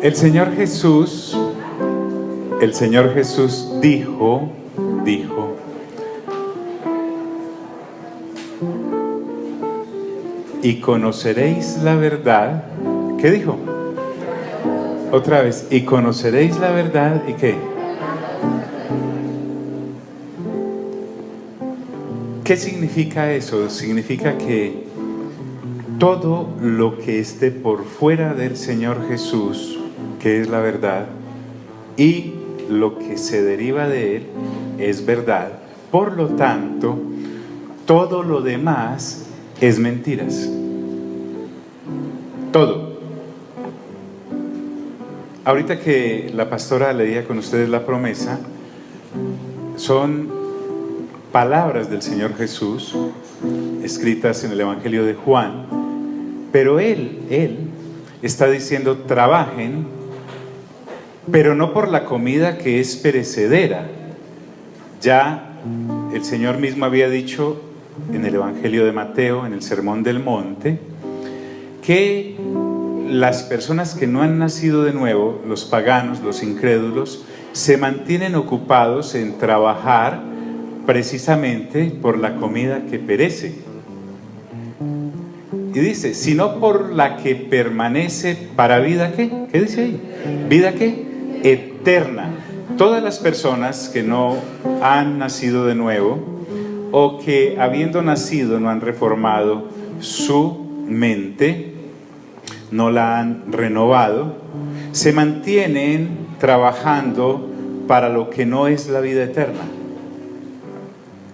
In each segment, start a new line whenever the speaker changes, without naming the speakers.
El Señor Jesús dijo, y conoceréis la verdad. ¿Qué dijo? Otra vez, y conoceréis la verdad, ¿y qué? ¿Qué significa eso? Significa que todo lo que esté por fuera del Señor Jesús, que es la verdad, y lo que se deriva de Él, es verdad. Por lo tanto, todo lo demás es mentiras. Todo. Ahorita que la pastora leía con ustedes la promesa, son palabras del Señor Jesús, escritas en el Evangelio de Juan, pero Él está diciendo: trabajen, pero no por la comida que es perecedera. Ya el Señor mismo había dicho en el Evangelio de Mateo, en el Sermón del Monte, que las personas que no han nacido de nuevo, los paganos, los incrédulos, se mantienen ocupados en trabajar precisamente por la comida que perece. Y dice, sino por la que permanece para vida, ¿qué? ¿Qué dice ahí? ¿Vida qué? Eterna. Todas las personas que no han nacido de nuevo, o que habiendo nacido no han reformado su mente, no la han renovado, se mantienen trabajando para lo que no es la vida eterna,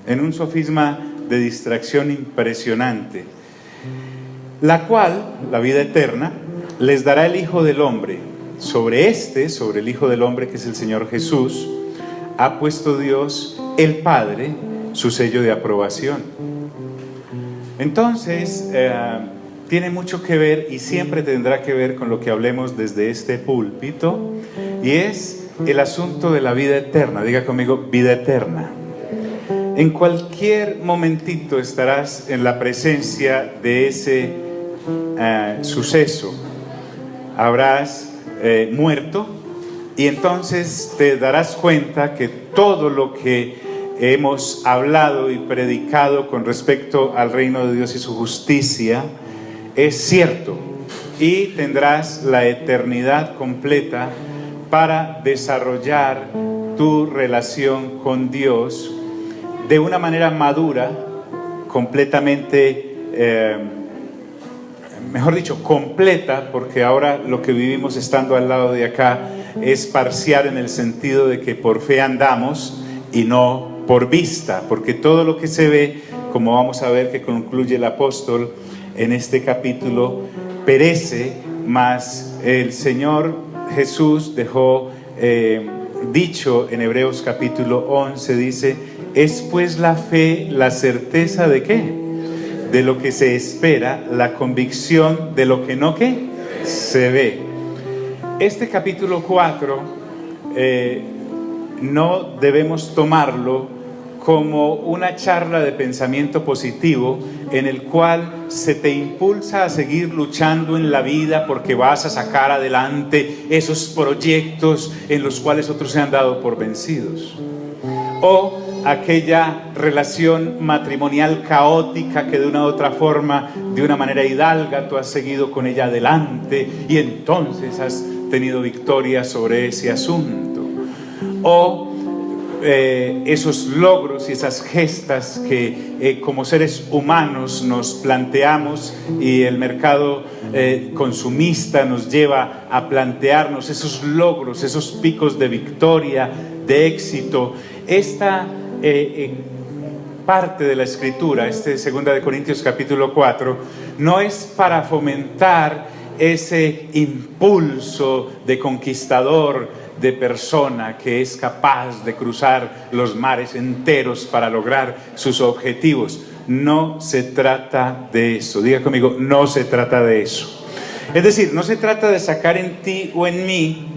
en un sofisma de distracción impresionante, la cual, la vida eterna, les dará el Hijo del Hombre. Sobre el Hijo del Hombre, que es el Señor Jesús, ha puesto Dios, el Padre, su sello de aprobación. Entonces, tiene mucho que ver y siempre tendrá que ver con lo que hablemos desde este púlpito, y es el asunto de la vida eterna. Diga conmigo, vida eterna. En cualquier momentito estarás en la presencia de ese suceso. Habrás muerto, y entonces te darás cuenta que todo lo que hemos hablado y predicado con respecto al reino de Dios y su justicia es cierto, y tendrás la eternidad completa para desarrollar tu relación con Dios de una manera madura, completamente, mejor dicho, completa, porque ahora lo que vivimos estando al lado de acá es parcial, en el sentido de que por fe andamos y no por vista, porque todo lo que se ve, como vamos a ver que concluye el apóstol en este capítulo, perece, mas el Señor Jesús dejó dicho en Hebreos capítulo 11, dice: es pues la fe la certeza de ¿qué? De lo que se espera, la convicción de lo que no ¿qué? Se ve. Este capítulo 4 no debemos tomarlo como una charla de pensamiento positivo en el cual se te impulsa a seguir luchando en la vida porque vas a sacar adelante esos proyectos en los cuales otros se han dado por vencidos, o aquella relación matrimonial caótica que de una u otra forma, de una manera hidalga, tú has seguido con ella adelante y entonces has tenido victoria sobre ese asunto, o esos logros y esas gestas que como seres humanos nos planteamos, y el mercado consumista nos lleva a plantearnos esos logros, esos picos de victoria, de éxito. Esta parte de la Escritura, 2 de Corintios capítulo 4, no es para fomentar ese impulso de conquistador, de persona que es capaz de cruzar los mares enteros para lograr sus objetivos. No se trata de eso. Diga conmigo, no se trata de eso. Es decir, no se trata de sacar en ti o en mí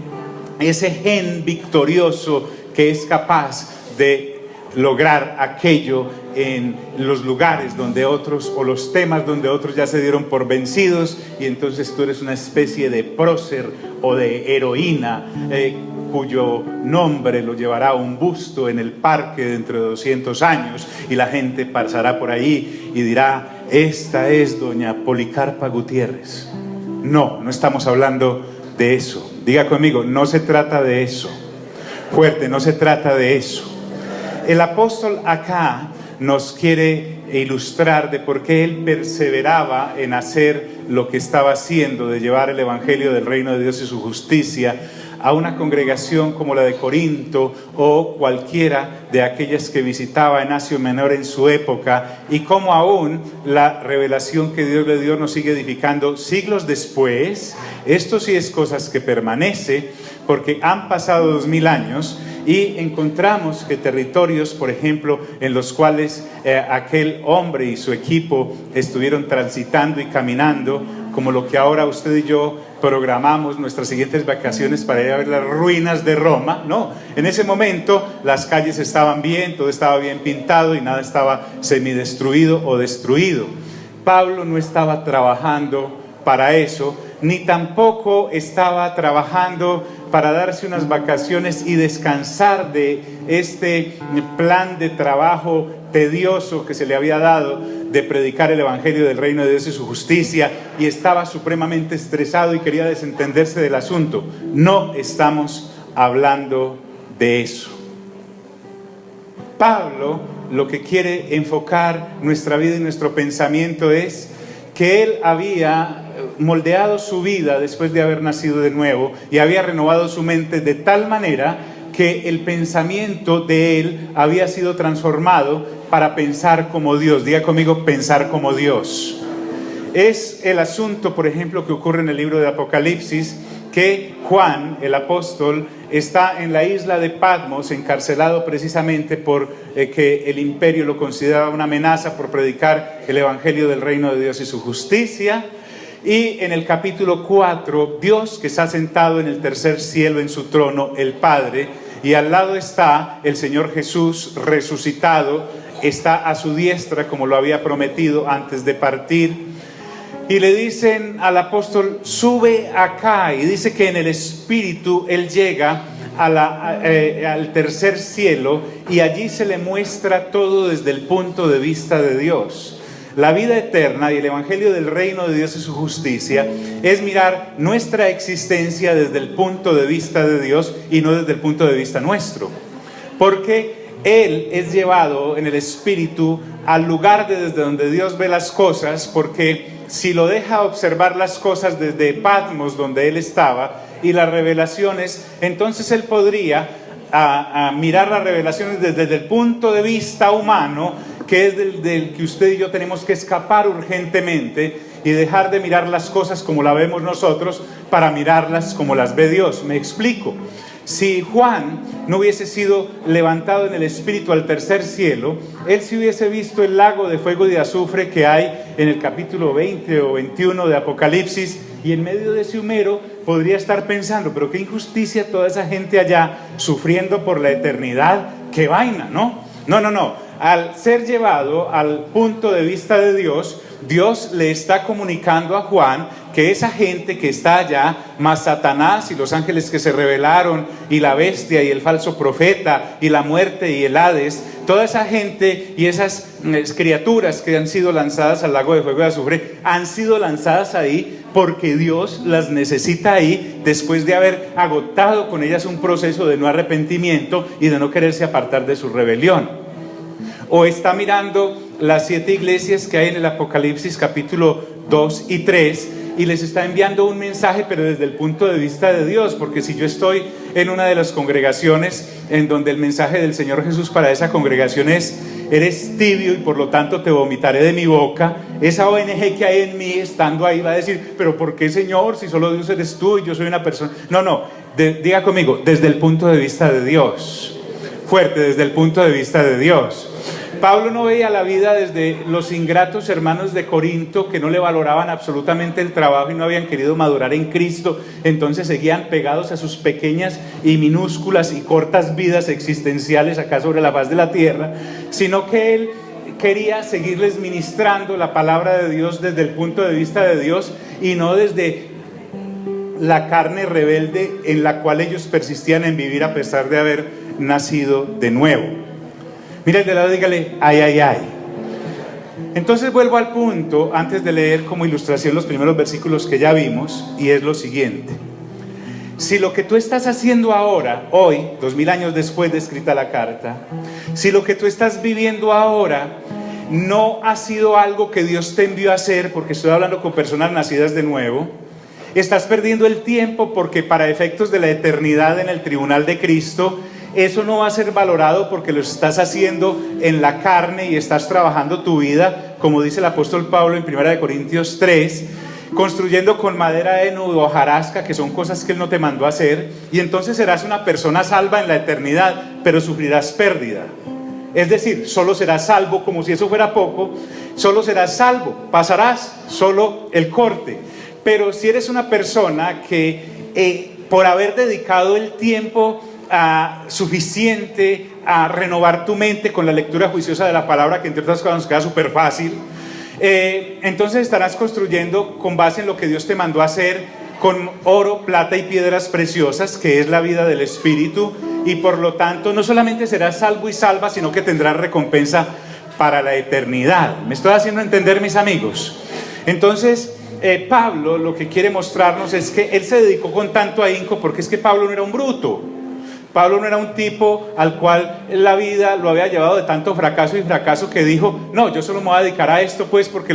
ese gen victorioso que es capaz de lograr aquello en los lugares donde otros, o los temas donde otros ya se dieron por vencidos, y entonces tú eres una especie de prócer o de heroína cuyo nombre lo llevará a un busto en el parque dentro de 200 años, y la gente pasará por ahí y dirá: esta es doña Policarpa Gutiérrez. No estamos hablando de eso. Diga conmigo, no se trata de eso. Fuerte, no se trata de eso. El apóstol acá nos quiere ilustrar de por qué él perseveraba en hacer lo que estaba haciendo, de llevar el evangelio del reino de Dios y su justicia a una congregación como la de Corinto o cualquiera de aquellas que visitaba en Asia Menor en su época, y cómo aún la revelación que Dios le dio nos sigue edificando siglos después. Esto sí es cosas que permanece, porque han pasado 2000 años y encontramos que territorios, por ejemplo, en los cuales aquel hombre y su equipo estuvieron transitando y caminando, como lo que ahora usted y yo programamos nuestras siguientes vacaciones para ir a ver las ruinas de Roma. No, en ese momento las calles estaban bien, todo estaba bien pintado y nada estaba semidestruido o destruido. Pablo no estaba trabajando para eso, ni tampoco estaba trabajando para darse unas vacaciones y descansar de este plan de trabajo tedioso que se le había dado de predicar el evangelio del reino de Dios y su justicia, y estaba supremamente estresado y quería desentenderse del asunto. No estamos hablando de eso. Pablo lo que quiere enfocar nuestra vida y nuestro pensamiento es que él había moldeado su vida después de haber nacido de nuevo y había renovado su mente de tal manera que el pensamiento de él había sido transformado para pensar como Dios. Diga conmigo, pensar como Dios. Es el asunto, por ejemplo, que ocurre en el libro de Apocalipsis, que Juan, el apóstol, está en la isla de Patmos, encarcelado precisamente por que el imperio lo consideraba una amenaza por predicar el evangelio del reino de Dios y su justicia. Y en el capítulo 4, Dios, que está sentado en el tercer cielo en su trono, el Padre, y al lado está el Señor Jesús resucitado, está a su diestra como lo había prometido antes de partir. Y le dicen al apóstol: sube acá, y dice que en el espíritu él llega al tercer cielo, y allí se le muestra todo desde el punto de vista de Dios. La vida eterna y el evangelio del reino de Dios y su justicia es mirar nuestra existencia desde el punto de vista de Dios y no desde el punto de vista nuestro, porque él es llevado en el espíritu al lugar desde donde Dios ve las cosas, porque si lo deja observar las cosas desde Patmos, donde él estaba, y las revelaciones, entonces él podría mirar las revelaciones desde el punto de vista humano, que es del que usted y yo tenemos que escapar urgentemente y dejar de mirar las cosas como las vemos nosotros para mirarlas como las ve Dios. Me explico. Si Juan no hubiese sido levantado en el espíritu al tercer cielo, él sí hubiese visto el lago de fuego y de azufre que hay en el capítulo 20 o 21 de Apocalipsis, y en medio de ese humero podría estar pensando: pero qué injusticia toda esa gente allá sufriendo por la eternidad, qué vaina, ¿no? No. Al ser llevado al punto de vista de Dios, Dios le está comunicando a Juan que esa gente que está allá, más Satanás y los ángeles que se rebelaron, y la bestia y el falso profeta y la muerte y el Hades, toda esa gente y esas criaturas que han sido lanzadas al lago de fuego y azufre, han sido lanzadas ahí porque Dios las necesita ahí, después de haber agotado con ellas un proceso de no arrepentimiento y de no quererse apartar de su rebelión. O está mirando las 7 iglesias que hay en el Apocalipsis capítulo 2 y 3 y les está enviando un mensaje, pero desde el punto de vista de Dios, porque si yo estoy en una de las congregaciones en donde el mensaje del Señor Jesús para esa congregación es: eres tibio y por lo tanto te vomitaré de mi boca, esa ONG que hay en mí, estando ahí, va a decir: pero ¿por qué, Señor, si solo Dios eres tú y yo soy una persona? Diga conmigo, desde el punto de vista de Dios. Fuerte, desde el punto de vista de Dios. Pablo no veía la vida desde los ingratos hermanos de Corinto que no le valoraban absolutamente el trabajo y no habían querido madurar en Cristo, entonces seguían pegados a sus pequeñas y minúsculas y cortas vidas existenciales acá sobre la faz de la tierra, sino que él quería seguirles ministrando la palabra de Dios desde el punto de vista de Dios y no desde la carne rebelde en la cual ellos persistían en vivir a pesar de haber nacido de nuevo. Mira el de lado, dígale, ay, ay, ay. Entonces vuelvo al punto, antes de leer como ilustración los primeros versículos que ya vimos, y es lo siguiente. Si lo que tú estás haciendo ahora, hoy, 2000 años después de escrita la carta, si lo que tú estás viviendo ahora no ha sido algo que Dios te envió a hacer, porque estoy hablando con personas nacidas de nuevo, estás perdiendo el tiempo porque para efectos de la eternidad en el tribunal de Cristo, eso no va a ser valorado porque lo estás haciendo en la carne y estás trabajando tu vida, como dice el apóstol Pablo en 1 Corintios 3, construyendo con madera de nudo, hojarasca, que son cosas que Él no te mandó a hacer, y entonces serás una persona salva en la eternidad, pero sufrirás pérdida. Es decir, solo serás salvo, como si eso fuera poco, solo serás salvo, pasarás solo el corte. Pero si eres una persona que por haber dedicado el tiempo suficiente a renovar tu mente con la lectura juiciosa de la palabra, que entre otras cosas nos queda súper fácil, entonces estarás construyendo con base en lo que Dios te mandó a hacer, con oro, plata y piedras preciosas, que es la vida del Espíritu, y por lo tanto no solamente serás salvo y salva, sino que tendrás recompensa para la eternidad. ¿Me estoy haciendo entender, mis amigos? Entonces Pablo lo que quiere mostrarnos es que él se dedicó con tanto ahínco, porque es que Pablo no era un bruto. Pablo no era un tipo al cual la vida lo había llevado de tanto fracaso y fracaso que dijo, no, yo solo me voy a dedicar a esto pues porque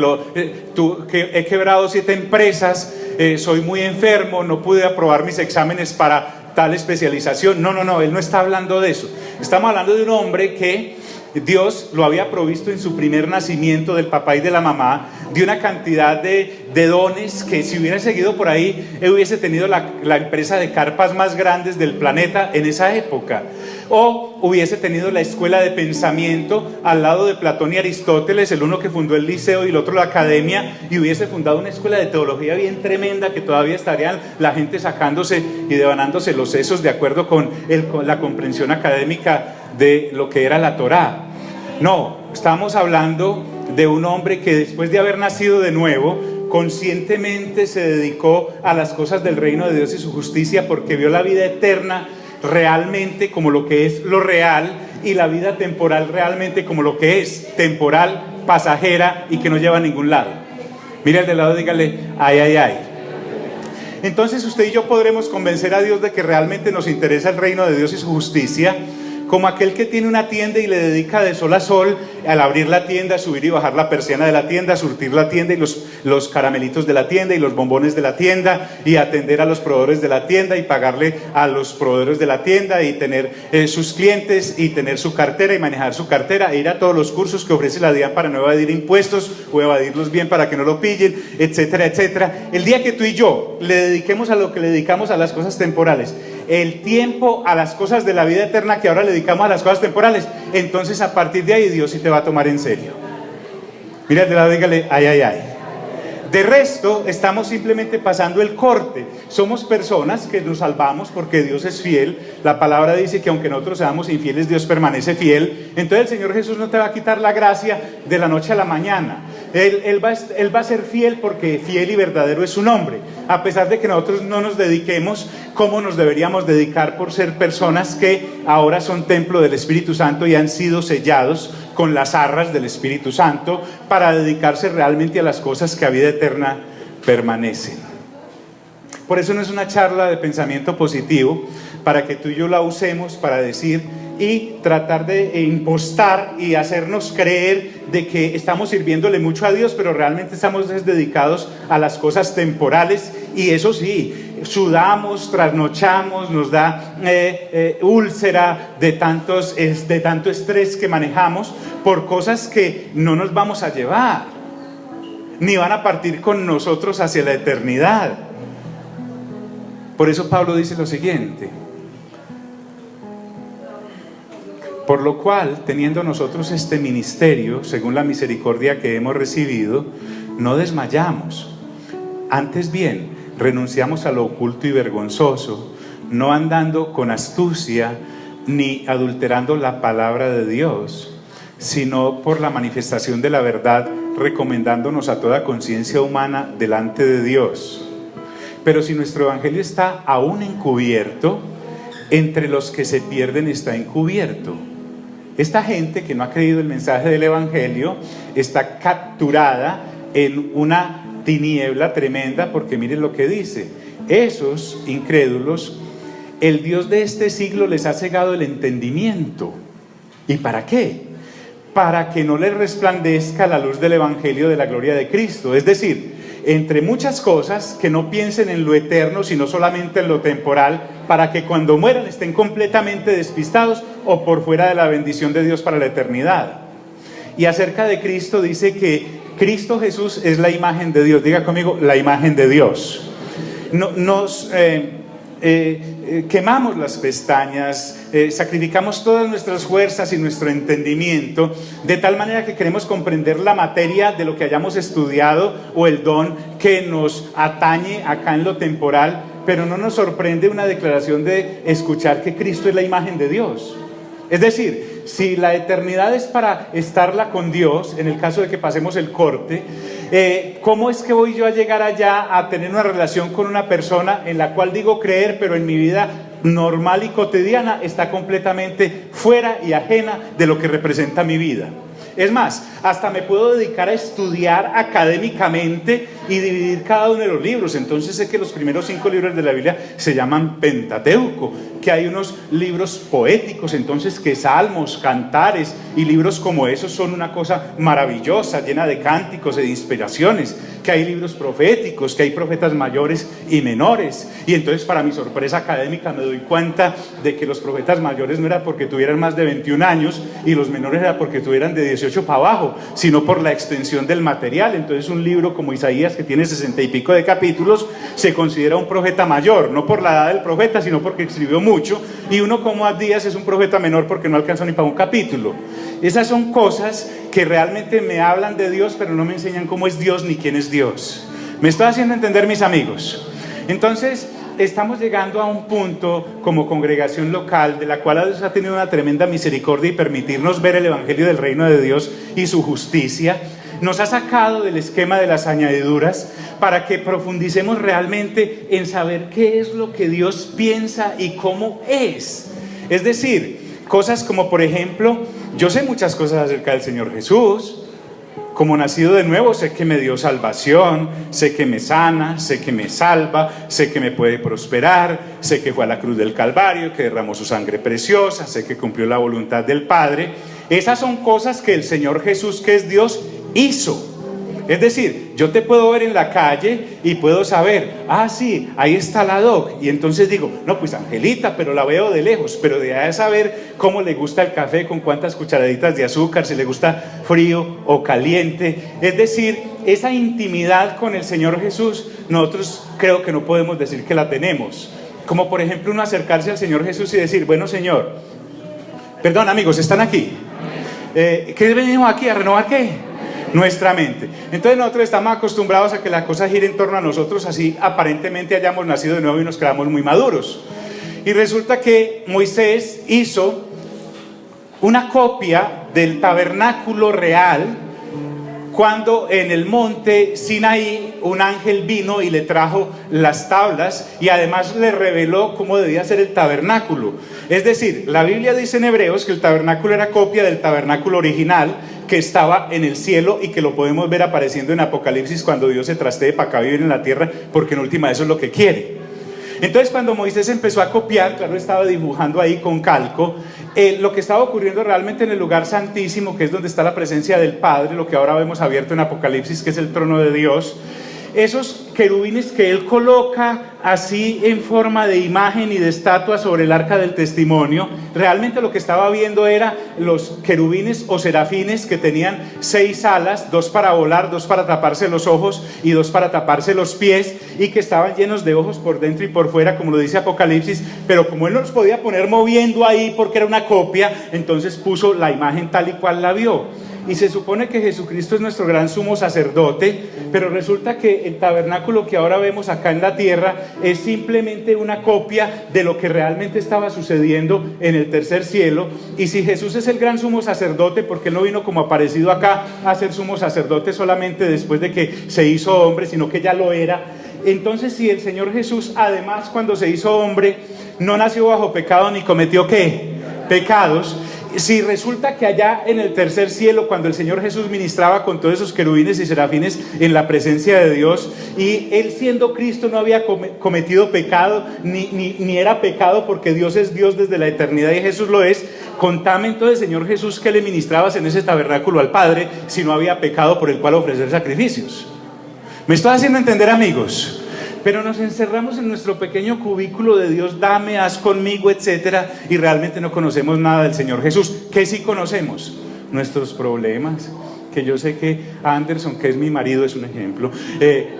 he quebrado 7 empresas, soy muy enfermo, no pude aprobar mis exámenes para tal especialización. No, él no está hablando de eso. Estamos hablando de un hombre que Dios lo había provisto en su primer nacimiento del papá y de la mamá, de una cantidad de dones que si hubiera seguido por ahí, él hubiese tenido la empresa de carpas más grandes del planeta en esa época, o hubiese tenido la escuela de pensamiento al lado de Platón y Aristóteles, el uno que fundó el liceo y el otro la academia, y hubiese fundado una escuela de teología bien tremenda que todavía estarían la gente sacándose y devanándose los sesos de acuerdo con la comprensión académica de lo que era la Torá. No, estamos hablando de un hombre que después de haber nacido de nuevo, conscientemente se dedicó a las cosas del reino de Dios y su justicia, porque vio la vida eterna realmente como lo que es lo real, y la vida temporal realmente como lo que es temporal, pasajera y que no lleva a ningún lado. Mira el de lado, dígale, ay, ay, ay. Entonces usted y yo podremos convencer a Dios de que realmente nos interesa el reino de Dios y su justicia, como aquel que tiene una tienda y le dedica de sol a sol al abrir la tienda, subir y bajar la persiana de la tienda, surtir la tienda y los caramelitos de la tienda y los bombones de la tienda, y atender a los proveedores de la tienda y pagarle a los proveedores de la tienda y tener sus clientes y tener su cartera y manejar su cartera e ir a todos los cursos que ofrece la DIAN para no evadir impuestos o evadirlos bien para que no lo pillen, etcétera, etcétera. El día que tú y yo le dediquemos a lo que le dedicamos a las cosas temporales, el tiempo a las cosas de la vida eterna que ahora le dedicamos a las cosas temporales, entonces a partir de ahí Dios sí te va a tomar en serio. Mira de lado, dígale, ay, ay, ay. De resto, estamos simplemente pasando el corte. Somos personas que nos salvamos porque Dios es fiel. La palabra dice que aunque nosotros seamos infieles, Dios permanece fiel. Entonces el Señor Jesús no te va a quitar la gracia de la noche a la mañana. Él va a ser fiel porque fiel y verdadero es su nombre. A pesar de que nosotros no nos dediquemos como nos deberíamos dedicar por ser personas que ahora son templo del Espíritu Santo y han sido sellados con las arras del Espíritu Santo para dedicarse realmente a las cosas que a vida eterna permanecen. Por eso no es una charla de pensamiento positivo, para que tú y yo la usemos para decir y tratar de impostar y hacernos creer de que estamos sirviéndole mucho a Dios, pero realmente estamos dedicados a las cosas temporales, y eso sí, sudamos, trasnochamos, nos da úlcera de tanto estrés que manejamos por cosas que no nos vamos a llevar, ni van a partir con nosotros hacia la eternidad. Por eso Pablo dice lo siguiente: Por lo cual, teniendo nosotros este ministerio, según la misericordia que hemos recibido, no desmayamos. Antes bien, renunciamos a lo oculto y vergonzoso, no andando con astucia ni adulterando la palabra de Dios, sino por la manifestación de la verdad, recomendándonos a toda conciencia humana delante de Dios. Pero si nuestro evangelio está aún encubierto, entre los que se pierden está encubierto. Esta gente que no ha creído el mensaje del evangelio está capturada en una tiniebla tremenda, porque miren lo que dice: esos incrédulos, el Dios de este siglo les ha cegado el entendimiento. ¿Y para qué? Para que no les resplandezca la luz del evangelio de la gloria de Cristo. Es decir, entre muchas cosas, que no piensen en lo eterno, sino solamente en lo temporal, para que cuando mueran estén completamente despistados o por fuera de la bendición de Dios para la eternidad. Y acerca de Cristo dice que Cristo Jesús es la imagen de Dios. Diga conmigo, la imagen de Dios. Nos quemamos las pestañas, sacrificamos todas nuestras fuerzas y nuestro entendimiento, de tal manera que queremos comprender la materia de lo que hayamos estudiado o el don que nos atañe acá en lo temporal, pero no nos sorprende una declaración de escuchar que Cristo es la imagen de Dios. Es decir, si la eternidad es para estarla con Dios, en el caso de que pasemos el corte, ¿cómo es que voy yo a llegar allá a tener una relación con una persona en la cual digo creer, pero en mi vida normal y cotidiana está completamente fuera y ajena de lo que representa mi vida? Es más, hasta me puedo dedicar a estudiar académicamente y dividir cada uno de los libros. Entonces sé que los primeros 5 libros de la Biblia se llaman Pentateuco, que hay unos libros poéticos, entonces que salmos, cantares y libros como esos son una cosa maravillosa, llena de cánticos y de inspiraciones, que hay libros proféticos, que hay profetas mayores y menores. Y entonces, para mi sorpresa académica, me doy cuenta de que los profetas mayores no era porque tuvieran más de 21 años y los menores era porque tuvieran de 18 para abajo, sino por la extensión del material. Entonces un libro como Isaías, que tiene 60 y pico de capítulos, se considera un profeta mayor, no por la edad del profeta, sino porque escribió mucho, y uno como Abdías es un profeta menor porque no alcanzó ni para un capítulo. Esas son cosas que realmente me hablan de Dios, pero no me enseñan cómo es Dios ni quién es Dios. ¿Me estoy haciendo entender, mis amigos? Entonces, estamos llegando a un punto como congregación local de la cual Dios ha tenido una tremenda misericordia y permitirnos ver el evangelio del reino de Dios y su justicia. Nos ha sacado del esquema de las añadiduras para que profundicemos realmente en saber qué es lo que Dios piensa y cómo es. Es decir, cosas como, por ejemplo, yo sé muchas cosas acerca del Señor Jesús. Como nacido de nuevo, sé que me dio salvación, sé que me sana, sé que me salva, sé que me puede prosperar, sé que fue a la cruz del Calvario, que derramó su sangre preciosa, sé que cumplió la voluntad del Padre. Esas son cosas que el Señor Jesús, que es Dios, hizo. Es decir, yo te puedo ver en la calle y puedo saber, ah, sí, ahí está la Doc, y entonces digo, no, pues Angelita, pero la veo de lejos. Pero de ahí a saber cómo le gusta el café, con cuántas cucharaditas de azúcar, si le gusta frío o caliente. Es decir, esa intimidad con el Señor Jesús, nosotros creo que no podemos decir que la tenemos. Como por ejemplo uno acercarse al Señor Jesús y decir, bueno, Señor, perdón, amigos, ¿están aquí? ¿Qué venimos aquí a renovar qué? Nuestra mente. Entonces nosotros estamos acostumbrados a que la cosa gire en torno a nosotros, así aparentemente hayamos nacido de nuevo y nos quedamos muy maduros. Y resulta que Moisés hizo una copia del tabernáculo real cuando en el monte Sinaí un ángel vino y le trajo las tablas y además le reveló cómo debía ser el tabernáculo. Es decir, la Biblia dice en Hebreos que el tabernáculo era copia del tabernáculo original que estaba en el cielo y que lo podemos ver apareciendo en Apocalipsis cuando Dios se trastee para acá vivir en la tierra, porque en última eso es lo que quiere. Entonces cuando Moisés empezó a copiar, claro, estaba dibujando ahí con calco lo que estaba ocurriendo realmente en el lugar santísimo, que es donde está la presencia del Padre, lo que ahora vemos abierto en Apocalipsis, que es el trono de Dios. esos querubines que él coloca así en forma de imagen y de estatua sobre el arca del testimonio, realmente lo que estaba viendo era los querubines o serafines que tenían 6 alas, 2 para volar, 2 para taparse los ojos y 2 para taparse los pies, y que estaban llenos de ojos por dentro y por fuera, como lo dice Apocalipsis. Pero como él no los podía poner moviendo ahí porque era una copia, entonces puso la imagen tal y cual la vio. Y se supone que Jesucristo es nuestro gran sumo sacerdote, pero resulta que el tabernáculo que ahora vemos acá en la tierra es simplemente una copia de lo que realmente estaba sucediendo en el tercer cielo. Y si Jesús es el gran sumo sacerdote, porque él no vino como aparecido acá a ser sumo sacerdote solamente después de que se hizo hombre, sino que ya lo era. Entonces, si el Señor Jesús, además, cuando se hizo hombre, no nació bajo pecado ni cometió ¿qué? Pecados. Si resulta que allá en el tercer cielo, cuando el Señor Jesús ministraba con todos esos querubines y serafines en la presencia de Dios, y él siendo Cristo no había cometido pecado, ni era pecado, porque Dios es Dios desde la eternidad y Jesús lo es, contame entonces, Señor Jesús, que le ministrabas en ese tabernáculo al Padre si no había pecado por el cual ofrecer sacrificios. ¿Me estoy haciendo entender, amigos? Pero nos encerramos en nuestro pequeño cubículo de Dios, dame, haz conmigo, etcétera, y realmente no conocemos nada del Señor Jesús. ¿Qué sí conocemos? Nuestros problemas, que yo sé que Anderson, que es mi marido, es un ejemplo.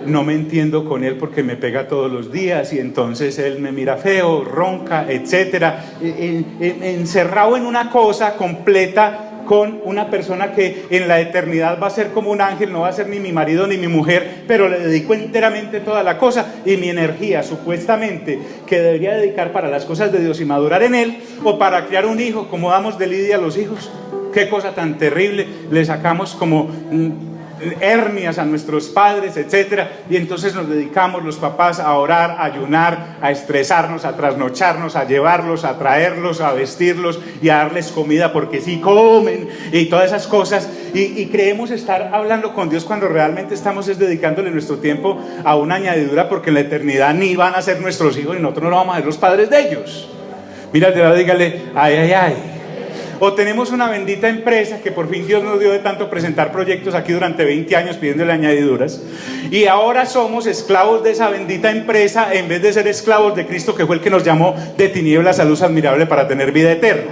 No me entiendo con él porque me pega todos los días y entonces él me mira feo, ronca, etcétera. Encerrado en una cosa completa, con una persona que en la eternidad va a ser como un ángel, no va a ser ni mi marido ni mi mujer, pero le dedico enteramente toda la cosa, y mi energía supuestamente que debería dedicar para las cosas de Dios y madurar en él, o para criar un hijo, como damos de lidia a los hijos. Qué cosa tan terrible, le sacamos como hernias a nuestros padres, etcétera, y entonces nos dedicamos los papás a orar, a ayunar, a estresarnos, a trasnocharnos, a llevarlos, a traerlos, a vestirlos y a darles comida porque sí comen y todas esas cosas, y creemos estar hablando con Dios cuando realmente estamos dedicándole nuestro tiempo a una añadidura, porque en la eternidad ni van a ser nuestros hijos y nosotros no vamos a ser los padres de ellos. Mira, de verdad, dígale, ay, ay, ay. O tenemos una bendita empresa que por fin Dios nos dio de tanto presentar proyectos aquí durante 20 años pidiéndole añadiduras, y ahora somos esclavos de esa bendita empresa en vez de ser esclavos de Cristo, que fue el que nos llamó de tinieblas a luz admirable para tener vida eterna.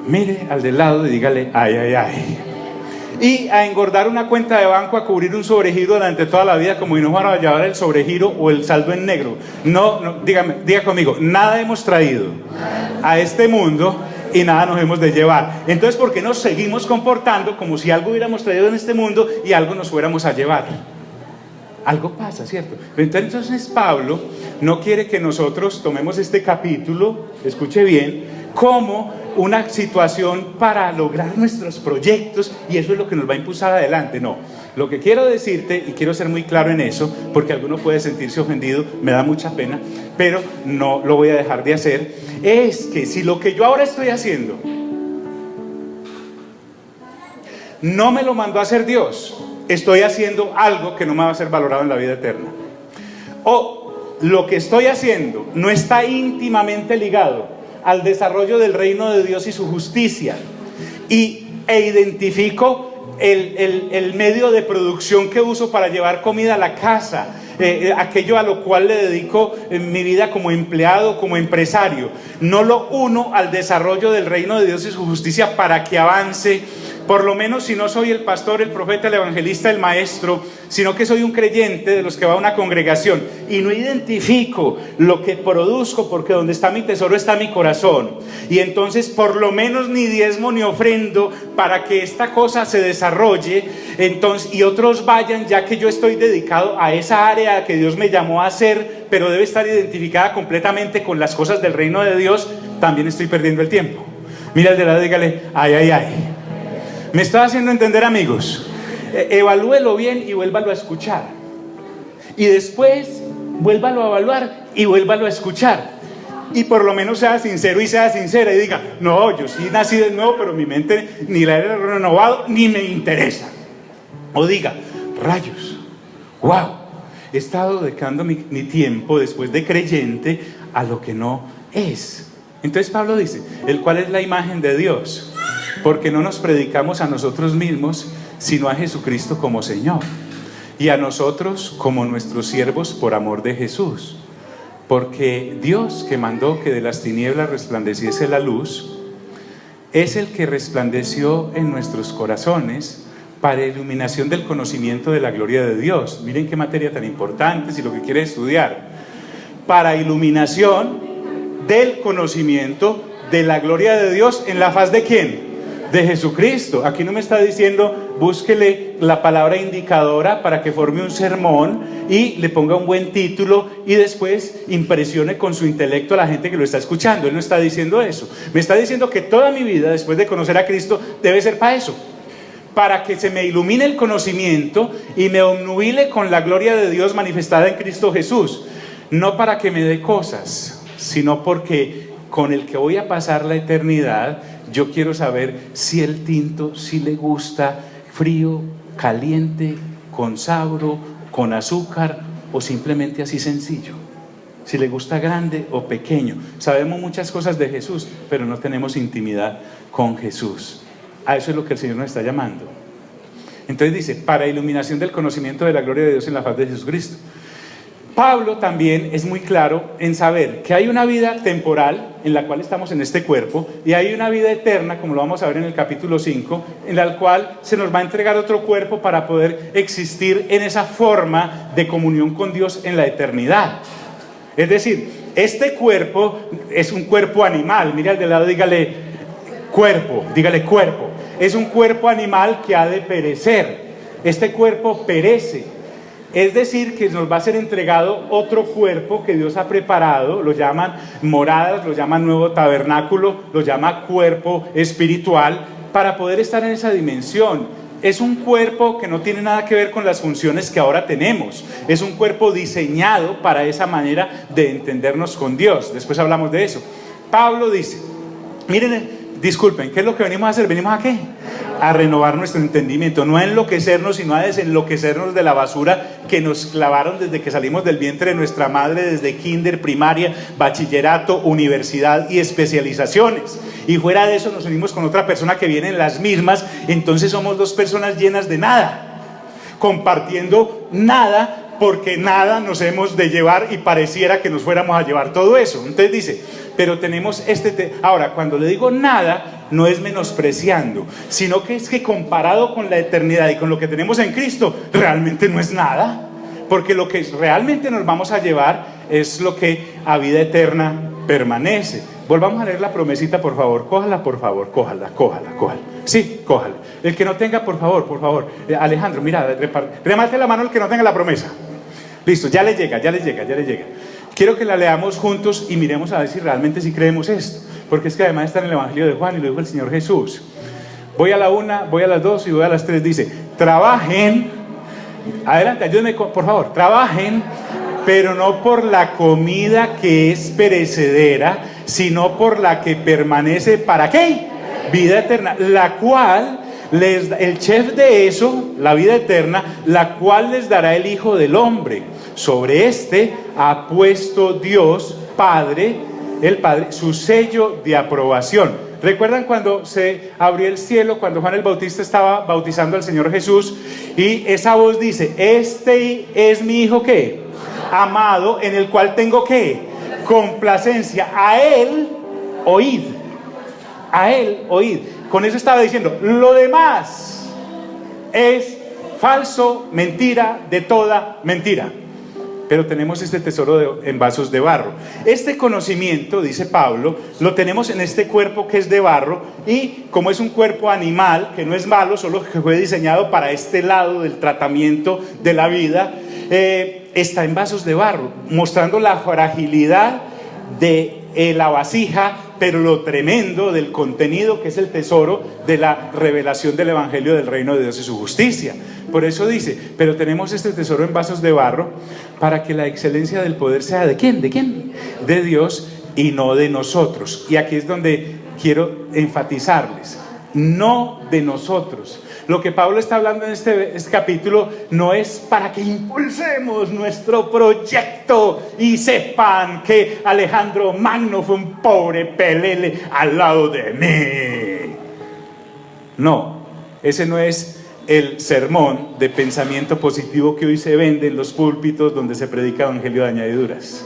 Mire al del lado y dígale, ay, ay, ay. Y a engordar una cuenta de banco, a cubrir un sobregiro durante toda la vida, como si no fuera a llevar el sobregiro o el saldo en negro. No, diga conmigo, nada hemos traído a este mundo y nada nos hemos de llevar. Entonces, ¿por qué nos seguimos comportando como si algo hubiéramos traído en este mundo y algo nos fuéramos a llevar? Algo pasa, ¿cierto? Entonces Pablo no quiere que nosotros tomemos este capítulo, escuche bien, como una situación para lograr nuestros proyectos y eso es lo que nos va a impulsar adelante. No, lo que quiero decirte, y quiero ser muy claro en eso, porque alguno puede sentirse ofendido, me da mucha pena, pero no lo voy a dejar de hacer, es que si lo que yo ahora estoy haciendo no me lo mandó a hacer Dios, estoy haciendo algo que no me va a ser valorado en la vida eterna. O lo que estoy haciendo no está íntimamente ligado al desarrollo del reino de Dios y su justicia, e identifico el medio de producción que uso para llevar comida a la casa, aquello a lo cual le dedico mi vida como empleado, como empresario, no lo uno al desarrollo del reino de Dios y su justicia para que avance. Por lo menos si no soy el pastor, el profeta, el evangelista, el maestro, sino que soy un creyente de los que va a una congregación y no identifico lo que produzco, porque donde está mi tesoro está mi corazón, y entonces por lo menos ni diezmo ni ofrendo para que esta cosa se desarrolle, entonces, y otros vayan, ya que yo estoy dedicado a esa área que Dios me llamó a hacer, pero debe estar identificada completamente con las cosas del reino de Dios, también estoy perdiendo el tiempo. Mira al de lado, dígale, ay, ay, ay. ¿Me está haciendo entender, amigos? Evalúelo bien y vuélvalo a escuchar. Y después, vuélvalo a evaluar y vuélvalo a escuchar. Y por lo menos sea sincero y sea sincera y diga, no, yo sí nací de nuevo, pero mi mente ni la he renovado, ni me interesa. O diga, rayos, wow, he estado dedicando mi tiempo después de creyente a lo que no es. Entonces Pablo dice, el cual es la imagen de Dios. Porque no nos predicamos a nosotros mismos, sino a Jesucristo como Señor. y a nosotros como nuestros siervos por amor de Jesús. Porque Dios, que mandó que de las tinieblas resplandeciese la luz, es el que resplandeció en nuestros corazones para iluminación del conocimiento de la gloria de Dios. Miren qué materia tan importante, si lo que quiere estudiar. Para iluminación del conocimiento de la gloria de Dios, ¿en la faz de quién? De Jesucristo. Aquí no me está diciendo búsquele la palabra indicadora para que forme un sermón y le ponga un buen título y después impresione con su intelecto a la gente que lo está escuchando. Él no está diciendo eso. Me está diciendo que toda mi vida, después de conocer a Cristo, debe ser para eso, para que se me ilumine el conocimiento y me obnubile con la gloria de Dios manifestada en Cristo Jesús. No para que me dé cosas, sino porque con el que voy a pasar la eternidad, yo quiero saber si el tinto, si le gusta frío, caliente, con sabro, con azúcar o simplemente así sencillo. Si le gusta grande o pequeño. Sabemos muchas cosas de Jesús, pero no tenemos intimidad con Jesús. A eso es lo que el Señor nos está llamando. Entonces dice, para iluminación del conocimiento de la gloria de Dios en la faz de Jesucristo. Pablo también es muy claro en saber que hay una vida temporal en la cual estamos en este cuerpo y hay una vida eterna, como lo vamos a ver en el capítulo 5, en la cual se nos va a entregar otro cuerpo para poder existir en esa forma de comunión con Dios en la eternidad. Es decir, este cuerpo es un cuerpo animal. Mira al de lado, dígale cuerpo, dígale cuerpo. Es un cuerpo animal que ha de perecer. Este cuerpo perece. Es decir, que nos va a ser entregado otro cuerpo que Dios ha preparado, lo llaman moradas, lo llaman nuevo tabernáculo, lo llama cuerpo espiritual, para poder estar en esa dimensión. Es un cuerpo que no tiene nada que ver con las funciones que ahora tenemos. Es un cuerpo diseñado para esa manera de entendernos con Dios. Después hablamos de eso. Pablo dice, miren, disculpen, ¿qué es lo que venimos a hacer? ¿Venimos a qué? A renovar nuestro entendimiento, no a enloquecernos, sino a desenloquecernos de la basura que nos clavaron desde que salimos del vientre de nuestra madre, desde kinder, primaria, bachillerato, universidad y especializaciones. Y fuera de eso nos unimos con otra persona que viene en las mismas, entonces somos dos personas llenas de nada, compartiendo nada, porque nada nos hemos de llevar y pareciera que nos fuéramos a llevar todo eso. Entonces dice, pero tenemos ahora, cuando le digo nada, no es menospreciando, sino que es que comparado con la eternidad y con lo que tenemos en Cristo, realmente no es nada, porque lo que realmente nos vamos a llevar es lo que a vida eterna permanece. Volvamos a leer la promesita, por favor. Cójala, por favor, cójala. Sí, cójala. El que no tenga, por favor. Alejandro, mira, remate la mano el que no tenga la promesa. Listo, ya le llega. Quiero que la leamos juntos y miremos a ver si realmente sí creemos esto, porque es que además está en el Evangelio de Juan y lo dijo el Señor Jesús. Voy a la 1, voy a las 2 y voy a las 3. Dice, trabajen, adelante, ayúdenme por favor, trabajen, pero no por la comida que es perecedera, sino por la que permanece, ¿para qué? Vida eterna, la cual el chef de eso, la vida eterna, la cual les dará el Hijo del Hombre. Sobre este ha puesto Dios Padre, el Padre, su sello de aprobación. ¿Recuerdan cuando se abrió el cielo, cuando Juan el Bautista estaba bautizando al Señor Jesús? Y esa voz dice, este es mi Hijo, ¿qué? Amado, en el cual tengo, ¿qué? Complacencia. A él oíd. Con eso estaba diciendo, lo demás es falso, mentira, de toda mentira. Pero tenemos este tesoro en vasos de barro. Este conocimiento, dice Pablo, lo tenemos en este cuerpo que es de barro, y como es un cuerpo animal, que no es malo, solo que fue diseñado para este lado del tratamiento de la vida, está en vasos de barro, mostrando la fragilidad de la vasija, pero lo tremendo del contenido que es el tesoro de la revelación del Evangelio del reino de Dios y su justicia. Por eso dice, pero tenemos este tesoro en vasos de barro para que la excelencia del poder sea ¿de quién? ¿De quién? De Dios y no de nosotros. Y aquí es donde quiero enfatizarles, no de nosotros. Lo que Pablo está hablando en este capítulo no es para que impulsemos nuestro proyecto y sepan que Alejandro Magno fue un pobre pelele al lado de mí. No, ese no es el sermón de pensamiento positivo que hoy se vende en los púlpitos donde se predica evangelio de añadiduras.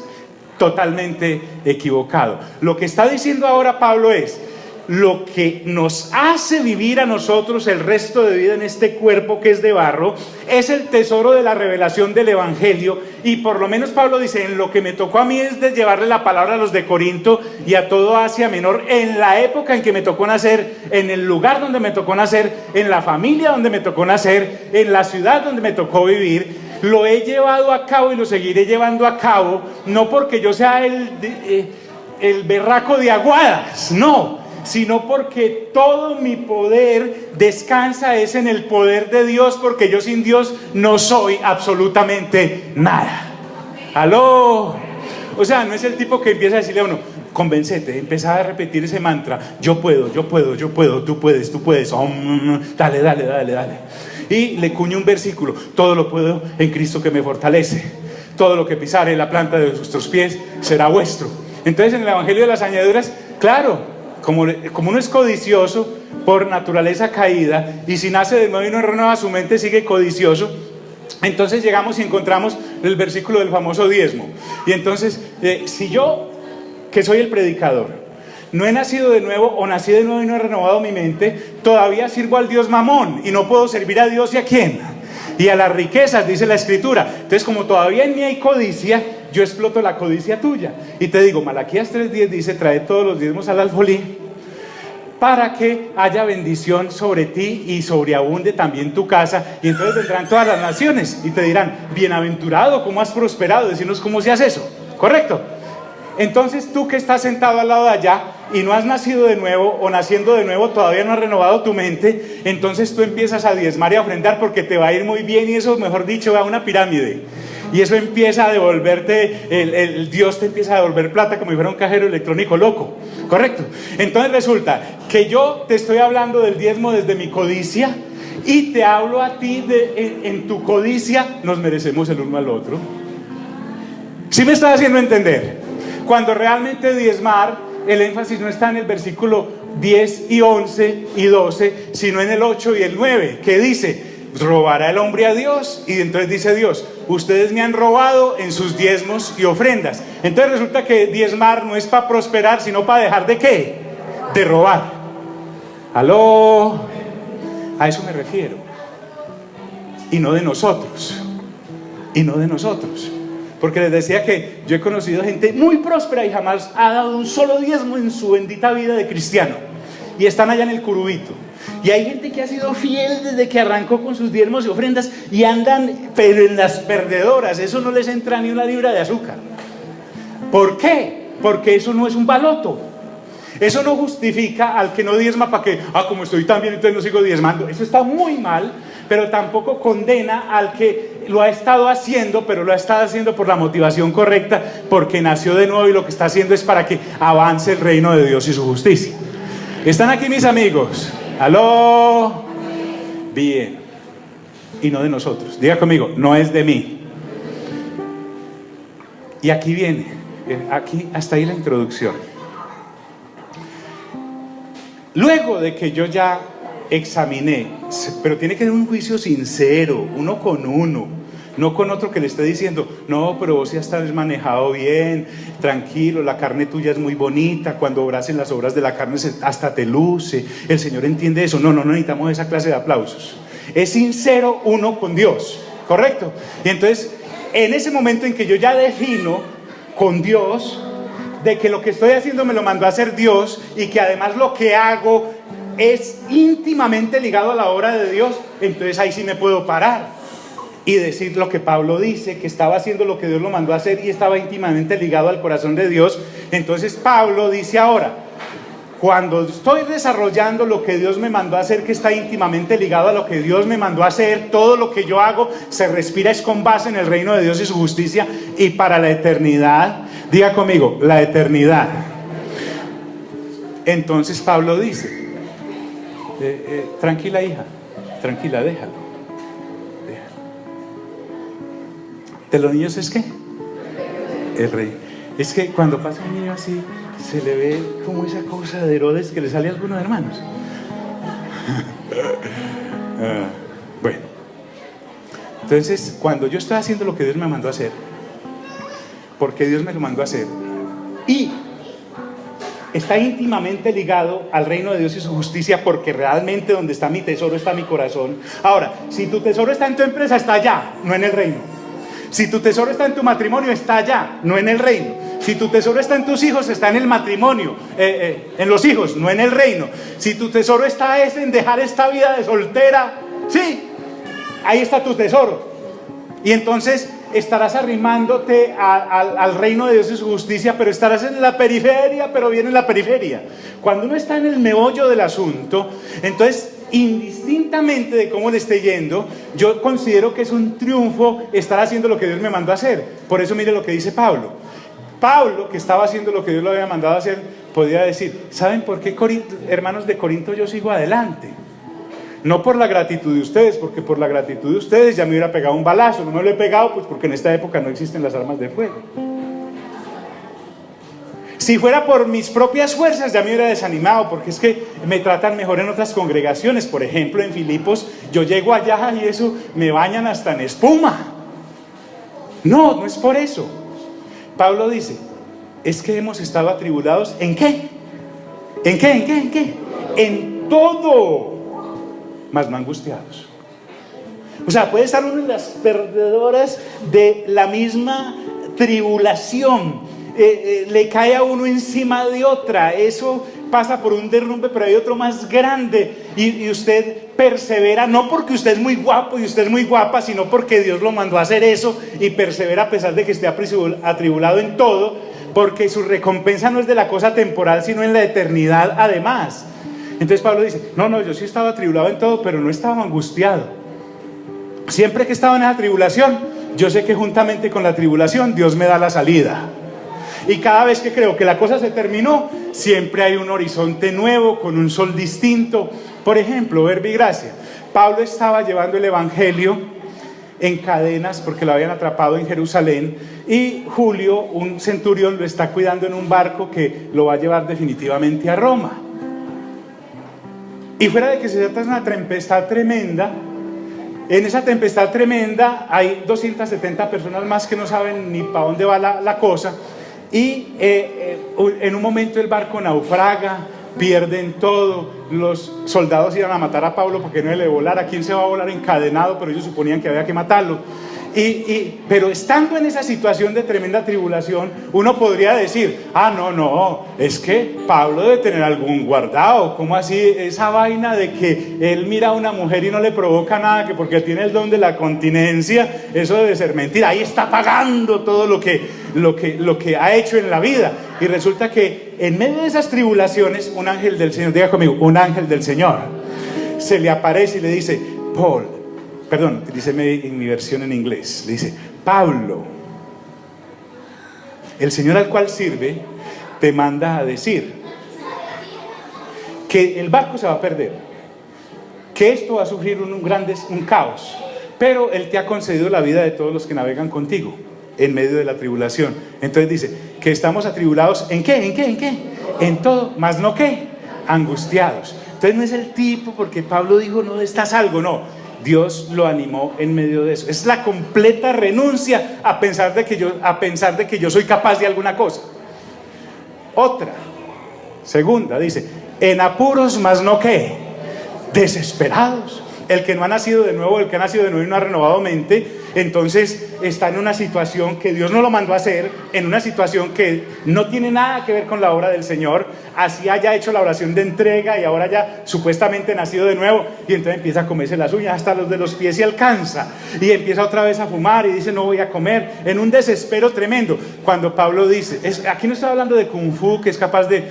Totalmente equivocado. Lo que está diciendo ahora Pablo es: lo que nos hace vivir a nosotros el resto de vida en este cuerpo que es de barro es el tesoro de la revelación del evangelio. Y por lo menos Pablo dice: en lo que me tocó a mí es de llevarle la palabra a los de Corinto y a todo Asia Menor, en la época en que me tocó nacer, en el lugar donde me tocó nacer, en la familia donde me tocó nacer, en la ciudad donde me tocó vivir. Lo he llevado a cabo y lo seguiré llevando a cabo, no porque yo sea el berraco de Aguadas, no, sino porque todo mi poder descansa es en el poder de Dios, porque yo sin Dios no soy absolutamente nada. ¿Aló? O sea, no es el tipo que empieza a decirle a uno: convéncete, empieza a repetir ese mantra: yo puedo, yo puedo, yo puedo, tú puedes, dale, dale, dale, dale. Y le cuño un versículo: todo lo puedo en Cristo que me fortalece, todo lo que pisare la planta de vuestros pies será vuestro. Entonces, en el evangelio de las añadiduras, claro, como uno es codicioso por naturaleza caída, y si nace de nuevo y no renueva su mente, sigue codicioso. Entonces llegamos y encontramos el versículo del famoso diezmo. Y entonces, si yo, que soy el predicador, no he nacido de nuevo, o nací de nuevo y no he renovado mi mente, todavía sirvo al Dios Mamón, y no puedo servir a Dios, ¿y a quién? Y a las riquezas, dice la Escritura. Entonces, como todavía en mí hay codicia, yo exploto la codicia tuya. Y te digo, Malaquías 3:10 dice: trae todos los diezmos al alfolí, para que haya bendición sobre ti y sobreabunde también tu casa. Y entonces vendrán todas las naciones y te dirán: bienaventurado, ¿cómo has prosperado? Decirnos cómo se hace eso, ¿correcto? Entonces, tú que estás sentado al lado de allá y no has nacido de nuevo, o naciendo de nuevo todavía no has renovado tu mente, entonces tú empiezas a diezmar y a ofrendar, porque te va a ir muy bien, y eso, mejor dicho, va a una pirámide. Y eso empieza a devolverte, el Dios te empieza a devolver plata como si fuera un cajero electrónico loco, ¿correcto? Entonces resulta que yo te estoy hablando del diezmo desde mi codicia, y te hablo a ti en tu codicia. Nos merecemos el uno al otro. ¿Sí me estás haciendo entender? Cuando realmente diezmar, el énfasis no está en el versículo 10 y 11 y 12, sino en el 8 y el 9, que dice: robará el hombre a Dios. Y entonces dice Dios: ustedes me han robado en sus diezmos y ofrendas. Entonces resulta que diezmar no es para prosperar, sino para dejar de ¿qué? De robar. ¿Aló? A eso me refiero. Y no de nosotros. Y no de nosotros. Porque les decía que yo he conocido gente muy próspera y jamás ha dado un solo diezmo en su bendita vida de cristiano. Y están allá en el Curubito. Y hay gente que ha sido fiel desde que arrancó con sus diezmos y ofrendas, y andan pero en las perdedoras. Eso no les entra ni una libra de azúcar. ¿Por qué? Porque eso no es un baloto. Eso no justifica al que no diezma para que, como estoy tan bien, entonces no sigo diezmando. Eso está muy mal, pero tampoco condena al que lo ha estado haciendo, pero lo ha estado haciendo por la motivación correcta, porque nació de nuevo y lo que está haciendo es para que avance el reino de Dios y su justicia. ¿Están aquí mis amigos? ¿Aló? Bien. Y no de nosotros. Diga conmigo: no es de mí. Y aquí viene, aquí hasta ahí la introducción. Luego de que yo ya examiné, pero tiene que ser un juicio sincero, uno con uno, no con otro que le esté diciendo: no, pero vos ya estás manejado bien, tranquilo, la carne tuya es muy bonita, cuando obras en las obras de la carne hasta te luce, el Señor entiende eso. No necesitamos esa clase de aplausos. Es sincero uno con Dios, ¿correcto? Y entonces, en ese momento en que yo ya defino con Dios de que lo que estoy haciendo me lo mandó a hacer Dios, y que además lo que hago es íntimamente ligado a la obra de Dios, entonces ahí sí me puedo parar y decir lo que Pablo dice, que estaba haciendo lo que Dios lo mandó a hacer y estaba íntimamente ligado al corazón de Dios. Entonces Pablo dice ahora: cuando estoy desarrollando lo que Dios me mandó a hacer, que está íntimamente ligado a lo que Dios me mandó a hacer, todo lo que yo hago se respira es con base en el reino de Dios y su justicia, y para la eternidad. Diga conmigo: la eternidad. Entonces Pablo dice: tranquila, hija, tranquila, déjalo. ¿De los niños es qué? El rey. Es que cuando pasa un niño así, se le ve como esa cosa de Herodes que le sale a algunos hermanos. Bueno, entonces cuando yo estoy haciendo lo que Dios me mandó a hacer, porque Dios me lo mandó a hacer, y está íntimamente ligado al reino de Dios y su justicia, porque realmente donde está mi tesoro está mi corazón. Ahora, si tu tesoro está en tu empresa, está allá, no en el reino. Si tu tesoro está en tu matrimonio, está allá, no en el reino. Si tu tesoro está en tus hijos, está en el matrimonio, en los hijos, no en el reino. Si tu tesoro está en dejar esta vida de soltera, sí, ahí está tu tesoro. Y entonces estarás arrimándote al reino de Dios y su justicia, pero estarás en la periferia, pero bien en la periferia. Cuando uno está en el meollo del asunto, entonces, indistintamente de cómo le esté yendo, yo considero que es un triunfo estar haciendo lo que Dios me mandó a hacer. Por eso mire lo que dice Pablo. Pablo, que estaba haciendo lo que Dios lo había mandado a hacer, podía decir: ¿saben por qué, hermanos de Corinto, yo sigo adelante? No por la gratitud de ustedes, porque por la gratitud de ustedes ya me hubiera pegado un balazo. No me lo he pegado pues porque en esta época no existen las armas de fuego. Si fuera por mis propias fuerzas ya me hubiera desanimado, porque es que me tratan mejor en otras congregaciones. Por ejemplo, en Filipos yo llego allá y eso me bañan hasta en espuma. No es por eso. Pablo dice: es que hemos estado atribulados ¿en qué? ¿En qué? En todo, mas no angustiados. O sea, puede estar uno en las perdedoras de la misma tribulación, le cae a uno encima de otra, eso pasa por un derrumbe, pero hay otro más grande, y usted persevera, no porque usted es muy guapo y usted es muy guapa, sino porque Dios lo mandó a hacer eso, y persevera a pesar de que esté atribulado en todo, porque su recompensa no es de la cosa temporal, sino en la eternidad además. Entonces Pablo dice: no, yo sí estaba atribulado en todo, pero no estaba angustiado. Siempre que estaba en esa tribulación, yo sé que juntamente con la tribulación Dios me da la salida. Y cada vez que creo que la cosa se terminó, siempre hay un horizonte nuevo, con un sol distinto. Por ejemplo, Verbo y Gracia. Pablo estaba llevando el evangelio en cadenas porque lo habían atrapado en Jerusalén, y Julio, un centurión, lo está cuidando en un barco que lo va a llevar definitivamente a Roma. Y fuera de que se trata de una tempestad tremenda, en esa tempestad tremenda hay 270 personas más que no saben ni para dónde va la cosa, y en un momento el barco naufraga, pierden todo, los soldados iban a matar a Pablo porque no le volara. ¿Quién se va a volar encadenado? Pero ellos suponían que había que matarlo. Pero estando en esa situación de tremenda tribulación, uno podría decir: no, es que Pablo debe tener algún guardado. ¿Cómo así? Esa vaina de que él mira a una mujer y no le provoca nada, que porque tiene el don de la continencia, eso debe ser mentira. Ahí está pagando todo lo que ha hecho en la vida. Y resulta que en medio de esas tribulaciones, un ángel del Señor, diga conmigo, un ángel del Señor, se le aparece y le dice: dice en mi versión en inglés, le dice: Pablo, el Señor al cual sirve te manda a decir que el barco se va a perder, que esto va a sufrir un caos, pero Él te ha concedido la vida de todos los que navegan contigo en medio de la tribulación. Entonces dice que estamos atribulados ¿en qué? En todo, mas no ¿qué? Angustiados. Entonces no es el tipo porque Pablo dijo: no, estás algo, no. Dios lo animó en medio de eso. Es la completa renuncia a pensar de que yo soy capaz de alguna cosa. Segunda, dice: en apuros, mas no ¿qué? Desesperados. El que no ha nacido de nuevo, el que ha nacido de nuevo y no ha renovado mente, entonces está en una situación que Dios no lo mandó a hacer, en una situación que no tiene nada que ver con la obra del Señor. Así haya hecho la oración de entrega y ahora ya supuestamente nacido de nuevo, y entonces empieza a comerse las uñas hasta los de los pies y alcanza, y empieza otra vez a fumar y dice: no voy a comer, en un desespero tremendo. Cuando Pablo dice, aquí no estoy hablando de Kung Fu, que es capaz de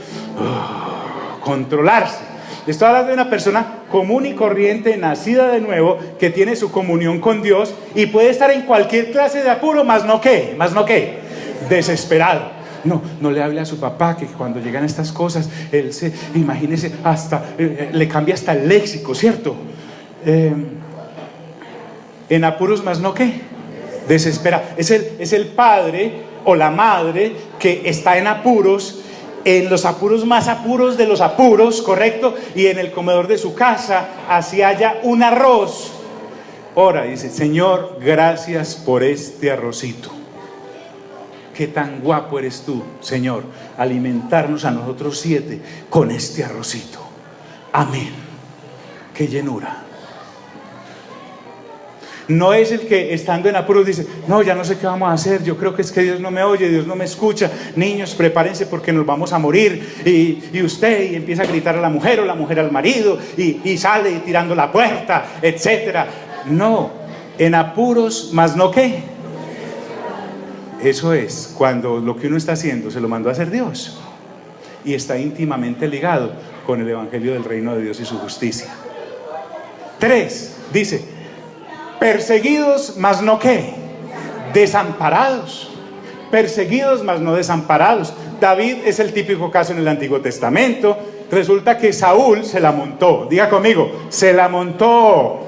controlarse. Estoy hablando de una persona común y corriente, nacida de nuevo, que tiene su comunión con Dios y puede estar en cualquier clase de apuro, más no qué, desesperado. No le hable a su papá, que cuando llegan estas cosas, él imagínese, hasta le cambia hasta el léxico, ¿cierto? En apuros, más no qué, desespera. Es el padre o la madre que está en apuros, en los apuros más apuros de los apuros, ¿correcto? Y en el comedor de su casa, así haya un arroz, ora y dice: Señor, gracias por este arrocito. Qué tan guapo eres tú, Señor, alimentarnos a nosotros 7 con este arrocito. Amén. Qué llenura. No es el que estando en apuros dice: no, ya no sé qué vamos a hacer, yo creo que es que Dios no me oye, Dios no me escucha, niños, prepárense porque nos vamos a morir, y usted, y empieza a gritar a la mujer o la mujer al marido, y sale tirando la puerta, etcétera. No, en apuros, más no qué. Eso es cuando lo que uno está haciendo se lo mandó a hacer Dios, y está íntimamente ligado con el evangelio del reino de Dios y su justicia. 3, dice: perseguidos, mas no qué, desamparados. Perseguidos, mas no desamparados. David es el típico caso en el Antiguo Testamento. Resulta que Saúl se la montó. Diga conmigo: se la montó.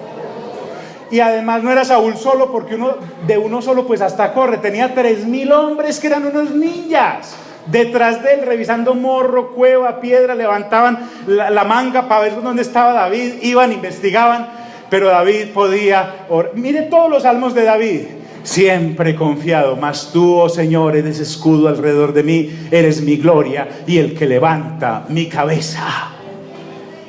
Y además no era Saúl solo, porque de uno solo pues hasta corre. Tenía 3,000 hombres que eran unos ninjas detrás de él, revisando morro, cueva, piedra. Levantaban la manga para ver dónde estaba David. Iban, investigaban. Pero David podía orar. Mire todos los salmos de David: siempre confiado, mas tú, oh Señor, eres escudo alrededor de mí, eres mi gloria y el que levanta mi cabeza.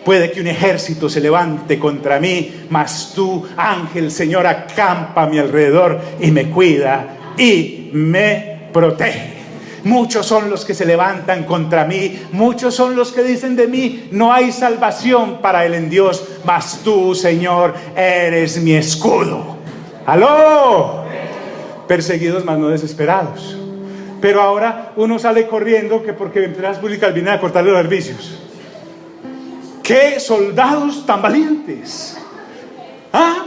Puede que un ejército se levante contra mí, mas tú, ángel, Señor, acampa a mi alrededor y me cuida y me protege. Muchos son los que se levantan contra mí, muchos son los que dicen de mí: no hay salvación para él en Dios, mas tú, Señor, eres mi escudo. ¡Aló! Perseguidos, mas no desesperados. Pero ahora uno sale corriendo que porque empresas públicas vienen a cortarle los servicios. ¡Qué soldados tan valientes! ¿Ah?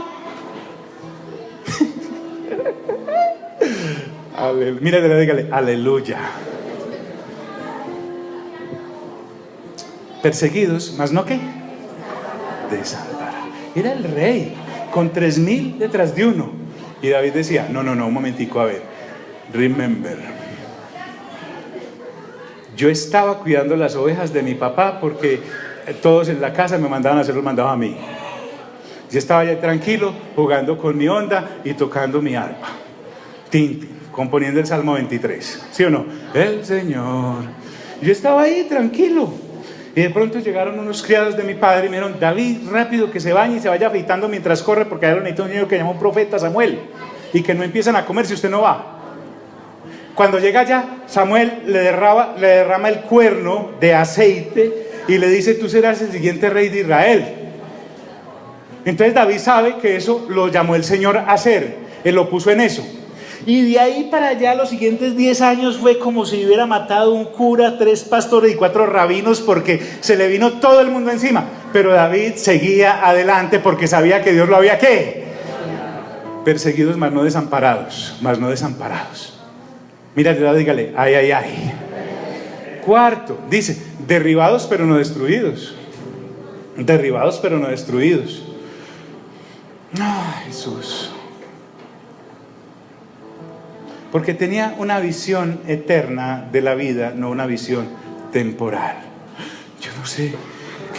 Mírale, dígale: aleluya. Perseguidos, mas no qué, desamparados. Era el rey con 3,000 detrás de uno. Y David decía: no, un momentico, a ver, remember, yo estaba cuidando las ovejas de mi papá porque todos en la casa me mandaban a hacer los mandados a mí. Yo estaba allá tranquilo, jugando con mi onda y tocando mi arpa, componiendo el Salmo 23, ¿sí o no? El Señor. Yo estaba ahí tranquilo, y de pronto llegaron unos criados de mi padre y me dijeron: David, rápido, que se bañe y se vaya afeitando mientras corre, porque ahora necesita un niño que llama un profeta, Samuel, y que no empiezan a comer si usted no va. Cuando llega allá, Samuel le derrama el cuerno de aceite y le dice: tú serás el siguiente rey de Israel. Entonces David sabe que eso lo llamó el Señor a hacer, él lo puso en eso. Y de ahí para allá los siguientes 10 años fue como si hubiera matado un cura, 3 pastores y 4 rabinos, porque se le vino todo el mundo encima. Pero David seguía adelante porque sabía que Dios lo había ¿qué? Perseguidos, mas no desamparados, mas no desamparados. Mira, dígale: ay, ay, ay. 4, dice: derribados pero no destruidos. Derribados pero no destruidos. Ay, Jesús. Porque tenía una visión eterna de la vida, no una visión temporal. Yo no sé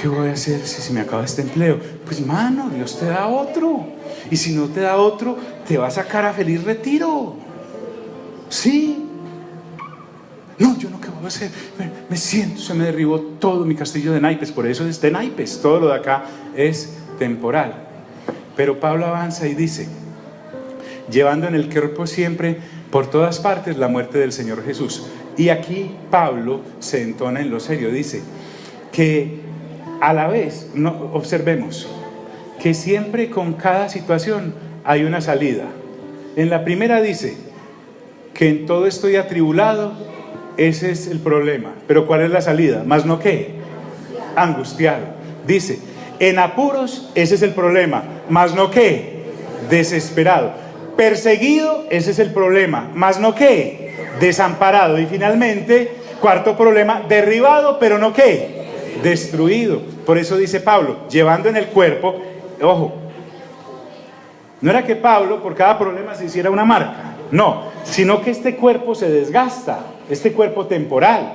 qué voy a hacer si se me acaba este empleo. Pues mano, Dios te da otro. Y si no te da otro, te va a sacar a feliz retiro. Sí. No, yo no, ¿qué voy a hacer? Me siento, se me derribó todo mi castillo de naipes. Por eso es de naipes. Todo lo de acá es temporal. Pero Pablo avanza y dice: llevando en el cuerpo siempre, por todas partes, la muerte del Señor Jesús. Y aquí Pablo se entona en lo serio. Dice que a la vez, observemos que siempre con cada situación hay una salida. En la primera dice que en todo estoy atribulado. Ese es el problema. Pero ¿cuál es la salida? Más no qué, angustiado. Dice: en apuros, ese es el problema. Más no qué, desesperado. Perseguido, ese es el problema. Más no qué, desamparado. Y finalmente, cuarto problema: derribado, pero no qué, destruido. Por eso dice Pablo: llevando en el cuerpo. Ojo, no era que Pablo por cada problema se hiciera una marca, no, sino que este cuerpo se desgasta, este cuerpo temporal.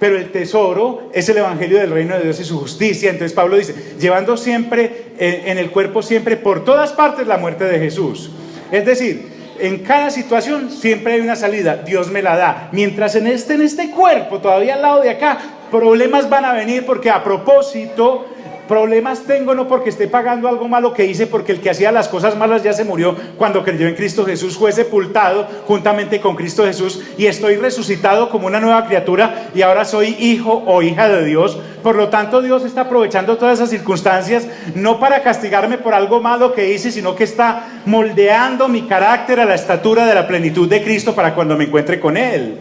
pero el tesoro es el evangelio del reino de Dios y su justicia. Entonces Pablo dice, llevando siempre en el cuerpo siempre por todas partes la muerte de Jesús. Es decir, en cada situación siempre hay una salida, Dios me la da. Mientras en este cuerpo, todavía al lado de acá, problemas van a venir, porque a propósito, problemas tengo no porque esté pagando algo malo que hice, porque el que hacía las cosas malas ya se murió cuando creyó en Cristo Jesús, fue sepultado juntamente con Cristo Jesús, y estoy resucitado como una nueva criatura, y ahora soy hijo o hija de Dios. Por lo tanto, Dios está aprovechando todas esas circunstancias, no para castigarme por algo malo que hice, sino que está moldeando mi carácter a la estatura de la plenitud de Cristo para cuando me encuentre con Él.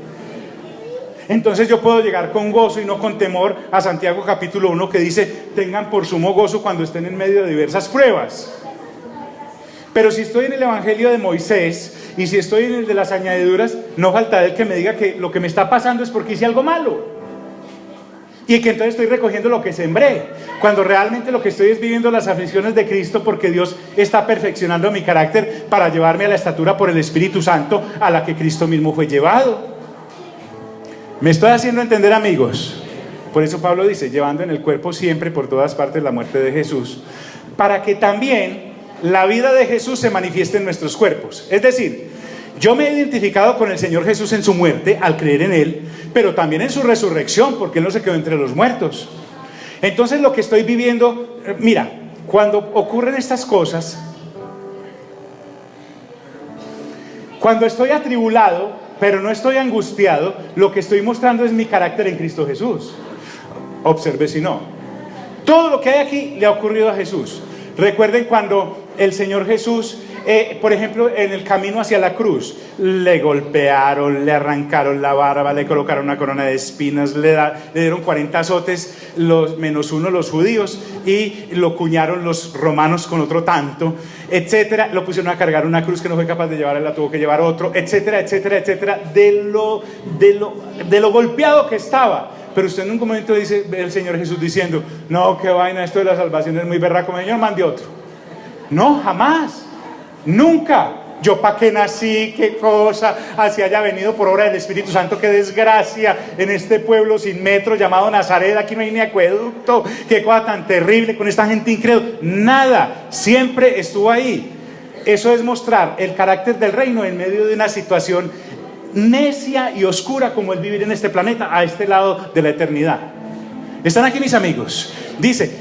Entonces yo puedo llegar con gozo y no con temor a Santiago capítulo 1, que dice, tengan por sumo gozo cuando estén en medio de diversas pruebas. Pero si estoy en el evangelio de Moisés y si estoy en el de las añadiduras, no faltará el que me diga que lo que me está pasando es porque hice algo malo, y que entonces estoy recogiendo lo que sembré, cuando realmente lo que estoy es viviendo las aflicciones de Cristo, porque Dios está perfeccionando mi carácter para llevarme a la estatura por el Espíritu Santo a la que Cristo mismo fue llevado. ¿Me estoy haciendo entender, amigos? Por eso Pablo dice, llevando en el cuerpo siempre por todas partes la muerte de Jesús, para que también la vida de Jesús se manifieste en nuestros cuerpos. Es decir, yo me he identificado con el Señor Jesús en su muerte al creer en Él, pero también en su resurrección, porque Él no se quedó entre los muertos. Entonces lo que estoy viviendo, mira, cuando ocurren estas cosas, cuando estoy atribulado pero no estoy angustiado, lo que estoy mostrando es mi carácter en Cristo Jesús. Observe si no. Todo lo que hay aquí le ha ocurrido a Jesús. Recuerden cuando el Señor Jesús, por ejemplo, en el camino hacia la cruz, le golpearon, le arrancaron la barba, le colocaron una corona de espinas, le dieron 40 azotes, los -1 los judíos, y lo cuñaron los romanos con otro tanto, etcétera. Lo pusieron a cargar una cruz que no fue capaz de llevar, él la tuvo que llevar otro, etcétera, etcétera, etcétera, de lo golpeado que estaba. Pero usted en un momento dice, ve el Señor Jesús diciendo, no, qué vaina, esto de la salvación es muy berraco, Señor, mande otro. No, jamás, nunca. Yo pa' qué nací, qué cosa, así haya venido por obra del Espíritu Santo, qué desgracia en este pueblo sin metro llamado Nazaret, aquí no hay ni acueducto, qué cosa tan terrible con esta gente incrédula. Nada, siempre estuvo ahí. Eso es mostrar el carácter del reino en medio de una situación necia y oscura como el vivir en este planeta, a este lado de la eternidad. ¿Están aquí mis amigos? Dice,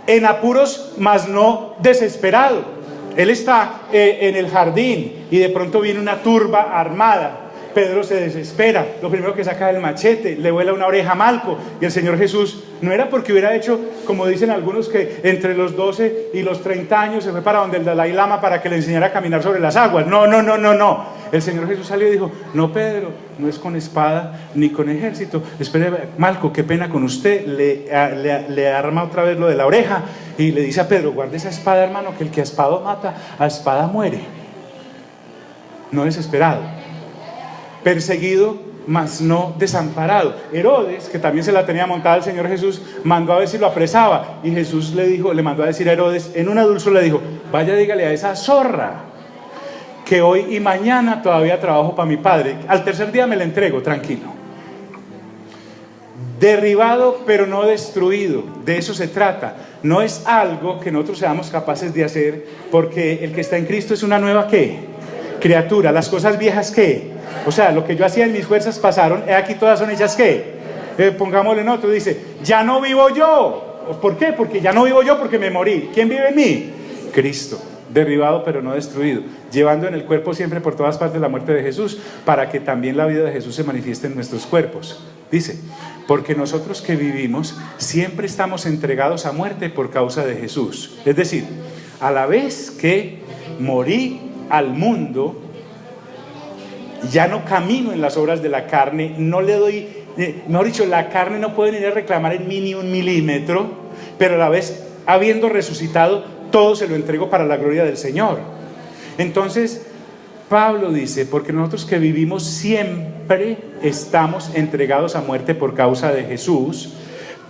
en apuros mas no desesperado. Él está en el jardín y de pronto viene una turba armada. Pedro se desespera, lo primero que saca es el machete, le vuela una oreja a Malco, y el Señor Jesús no era porque hubiera hecho, como dicen algunos, que entre los 12 y los 30 años se fue para donde el Dalai Lama para que le enseñara a caminar sobre las aguas. No. El Señor Jesús salió y dijo, no, Pedro, no es con espada ni con ejército. Espere, Malco, qué pena con usted. Le arma otra vez lo de la oreja y le dice a Pedro, guarde esa espada, hermano, que el que a espada mata, a espada muere. No desesperado, perseguido, mas no desamparado. Herodes, que también se la tenía montada el Señor Jesús, mandó a ver si lo apresaba, y Jesús le mandó a decir a Herodes, en una dulzura le dijo, vaya, dígale a esa zorra que hoy y mañana todavía trabajo para mi padre, al tercer día me la entrego, tranquilo. Derribado pero no destruido, de eso se trata. No es algo que nosotros seamos capaces de hacer, porque el que está en Cristo es una nueva ¿qué? Criatura. Las cosas viejas ¿qué? O sea, lo que yo hacía en mis fuerzas pasaron, aquí todas son hechas ¿qué? Pongámosle en otro, dice, ya no vivo yo. ¿Por qué? Porque ya no vivo yo, porque me morí. ¿Quién vive en mí? Cristo. Derribado pero no destruido, llevando en el cuerpo siempre por todas partes la muerte de Jesús, para que también la vida de Jesús se manifieste en nuestros cuerpos. Dice, porque nosotros que vivimos siempre estamos entregados a muerte por causa de Jesús. Es decir, a la vez que morí al mundo, ya no camino en las obras de la carne, no le doy, mejor dicho, la carne no puede venir a reclamar en mí ni un milímetro, pero a la vez, habiendo resucitado, todo se lo entrego para la gloria del Señor. Entonces Pablo dice, porque nosotros que vivimos siempre estamos entregados a muerte por causa de Jesús,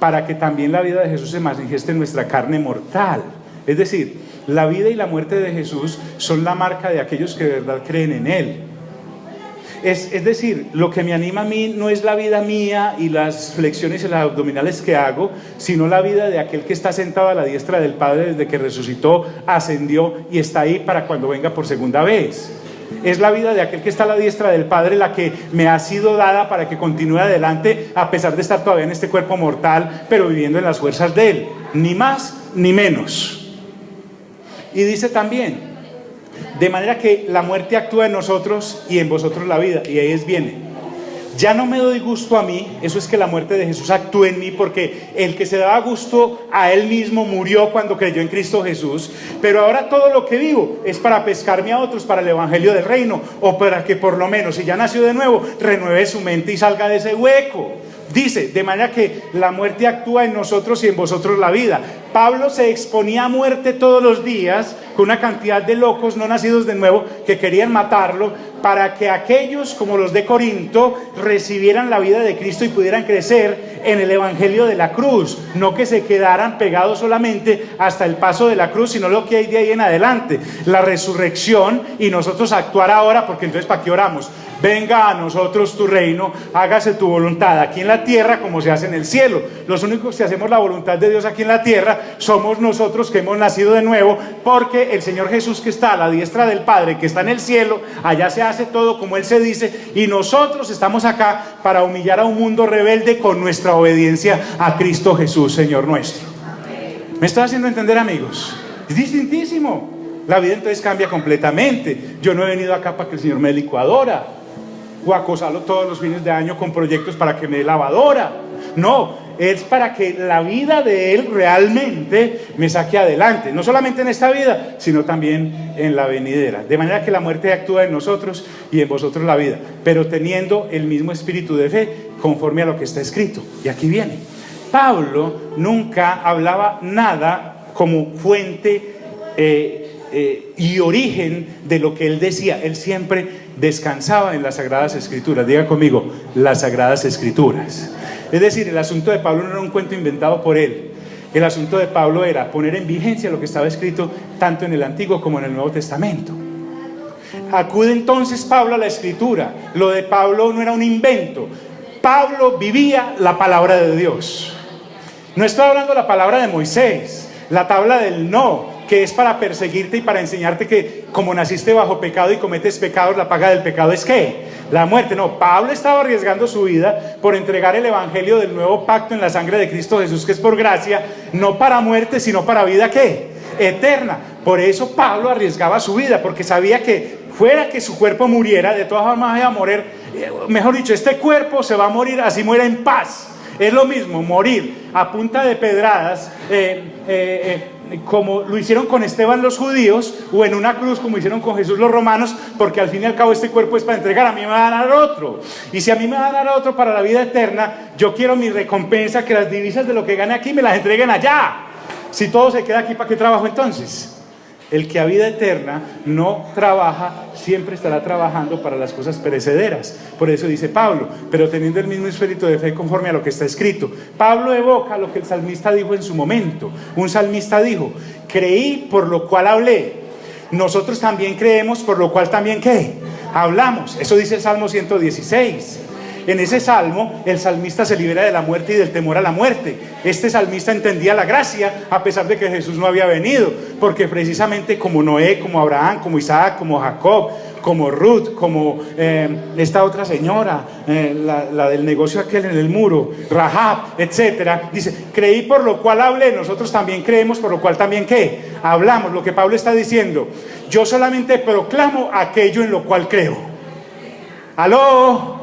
para que también la vida de Jesús se manifieste en nuestra carne mortal. Es decir, la vida y la muerte de Jesús son la marca de aquellos que de verdad creen en Él. Es decir, lo que me anima a mí no es la vida mía y las flexiones y las abdominales que hago, sino la vida de aquel que está sentado a la diestra del Padre desde que resucitó, ascendió y está ahí para cuando venga por segunda vez. Es la vida de aquel que está a la diestra del Padre la que me ha sido dada para que continúe adelante a pesar de estar todavía en este cuerpo mortal, pero viviendo en las fuerzas de Él, ni más ni menos. Y dice también, de manera que la muerte actúa en nosotros y en vosotros la vida. Y ahí viene. Ya no me doy gusto a mí, eso es que la muerte de Jesús actúe en mí, porque el que se daba gusto a él mismo murió cuando creyó en Cristo Jesús. Pero ahora todo lo que vivo es para pescarme a otros para el evangelio del reino, o para que por lo menos, si ya nació de nuevo, renueve su mente y salga de ese hueco. Dice, de manera que la muerte actúa en nosotros y en vosotros la vida. Pablo se exponía a muerte todos los días con una cantidad de locos no nacidos de nuevo que querían matarlo, para que aquellos como los de Corinto recibieran la vida de Cristo y pudieran crecer en el evangelio de la cruz, no que se quedaran pegados solamente hasta el paso de la cruz, sino lo que hay de ahí en adelante, la resurrección, y nosotros actuar ahora, porque entonces ¿para qué oramos? Venga a nosotros tu reino, hágase tu voluntad aquí en la tierra como se hace en el cielo. Los únicos que hacemos la voluntad de Dios aquí en la tierra somos nosotros que hemos nacido de nuevo, porque el Señor Jesús, que está a la diestra del Padre, que está en el cielo, allá se hace todo como Él se dice, y nosotros estamos acá para humillar a un mundo rebelde con nuestra obediencia a Cristo Jesús, Señor nuestro. ¿Me estoy haciendo entender, amigos? Es distintísimo. La vida entonces cambia completamente. Yo no he venido acá para que el Señor me dé licuadora o acosarlo todos los fines de año con proyectos para que me dé lavadora. No, es para que la vida de Él realmente me saque adelante, no solamente en esta vida, sino también en la venidera. De manera que la muerte actúa en nosotros y en vosotros la vida, pero teniendo el mismo espíritu de fe, conforme a lo que está escrito. Y aquí viene. Pablo nunca hablaba nada como fuente y origen de lo que él decía. Él siempre descansaba en las Sagradas Escrituras. Diga conmigo, las Sagradas Escrituras. Es decir, el asunto de Pablo no era un cuento inventado por él. El asunto de Pablo era poner en vigencia lo que estaba escrito tanto en el Antiguo como en el Nuevo Testamento. Acude entonces Pablo a la Escritura. Lo de Pablo no era un invento. Pablo vivía la palabra de Dios. No estoy hablando de la palabra de Moisés, la tabla del no, que es para perseguirte y para enseñarte que como naciste bajo pecado y cometes pecados, la paga del pecado es ¿qué? La muerte. No, Pablo estaba arriesgando su vida por entregar el evangelio del nuevo pacto en la sangre de Cristo Jesús, que es por gracia, no para muerte, sino para vida ¿qué? Eterna. Por eso Pablo arriesgaba su vida, porque sabía que fuera que su cuerpo muriera, de todas formas iba a morir, mejor dicho, este cuerpo se va a morir, así muera en paz. Es lo mismo morir a punta de pedradas, como lo hicieron con Esteban los judíos, o en una cruz como hicieron con Jesús los romanos, porque al fin y al cabo este cuerpo es para entregar. A mí me va a dar otro, y si a mí me va a dar otro para la vida eterna, yo quiero mi recompensa, que las divisas de lo que gane aquí me las entreguen allá. Si todo se queda aquí, ¿para qué trabajo entonces? El que a vida eterna no trabaja, siempre estará trabajando para las cosas perecederas. Por eso dice Pablo, pero teniendo el mismo espíritu de fe conforme a lo que está escrito. Pablo evoca lo que el salmista dijo en su momento. Un salmista dijo, creí por lo cual hablé. Nosotros también creemos por lo cual también ¿qué? Hablamos. Eso dice el Salmo 116. En ese salmo, el salmista se libera de la muerte y del temor a la muerte. Este salmista entendía la gracia a pesar de que Jesús no había venido, porque precisamente como Noé, como Abraham, como Isaac, como Jacob, como Ruth, como esta otra señora, la del negocio aquel en el muro, Rahab, etcétera, dice, creí por lo cual hablé. Nosotros también creemos por lo cual también ¿qué? Hablamos. Lo que Pablo está diciendo, yo solamente proclamo aquello en lo cual creo. ¿Aló?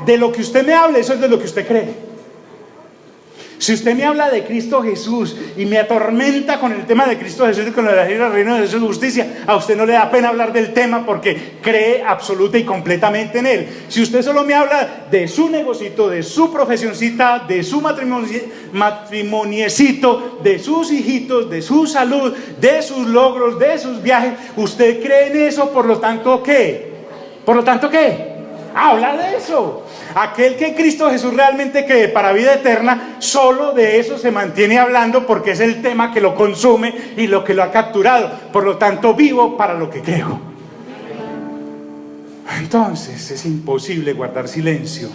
De lo que usted me hable, eso es de lo que usted cree. Si usted me habla de Cristo Jesús y me atormenta con el tema de Cristo Jesús y con el reino de su justicia, a usted no le da pena hablar del tema porque cree absoluta y completamente en él. Si usted solo me habla de su negocito, de su profesioncita, de su matrimoniecito, de sus hijitos, de su salud, de sus logros, de sus viajes, usted cree en eso, por lo tanto, ¿qué? ¿Por lo tanto qué? Habla de eso. Aquel que Cristo Jesús realmente cree para vida eterna, solo de eso se mantiene hablando, porque es el tema que lo consume y lo que lo ha capturado. Por lo tanto, vivo para lo que creo. Entonces es imposible guardar silencio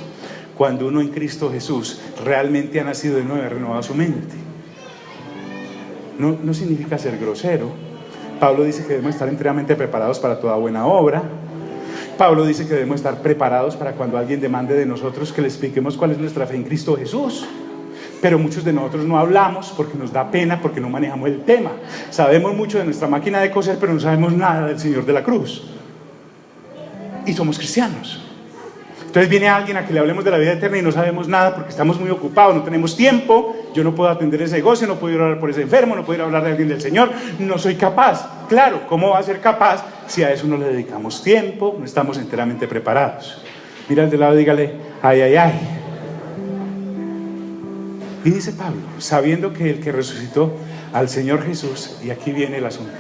cuando uno en Cristo Jesús realmente ha nacido de nuevo y ha renovado su mente. No significa ser grosero. Pablo dice que debemos estar enteramente preparados para toda buena obra. Pablo dice que debemos estar preparados para cuando alguien demande de nosotros que le expliquemos cuál es nuestra fe en Cristo Jesús. Pero muchos de nosotros no hablamos porque nos da pena, porque no manejamos el tema. Sabemos mucho de nuestra máquina de coser, pero no sabemos nada del Señor de la cruz. Y somos cristianos. Entonces viene alguien a que le hablemos de la vida eterna y no sabemos nada porque estamos muy ocupados, no tenemos tiempo. Yo no puedo atender ese negocio, no puedo ir a orar por ese enfermo, no puedo ir a hablar de alguien del Señor, no soy capaz. Claro, ¿cómo va a ser capaz si a eso no le dedicamos tiempo? No estamos enteramente preparados. Mira al de lado y dígale, ay, ay, ay. Y dice Pablo, sabiendo que el que resucitó al Señor Jesús, y aquí viene el asunto.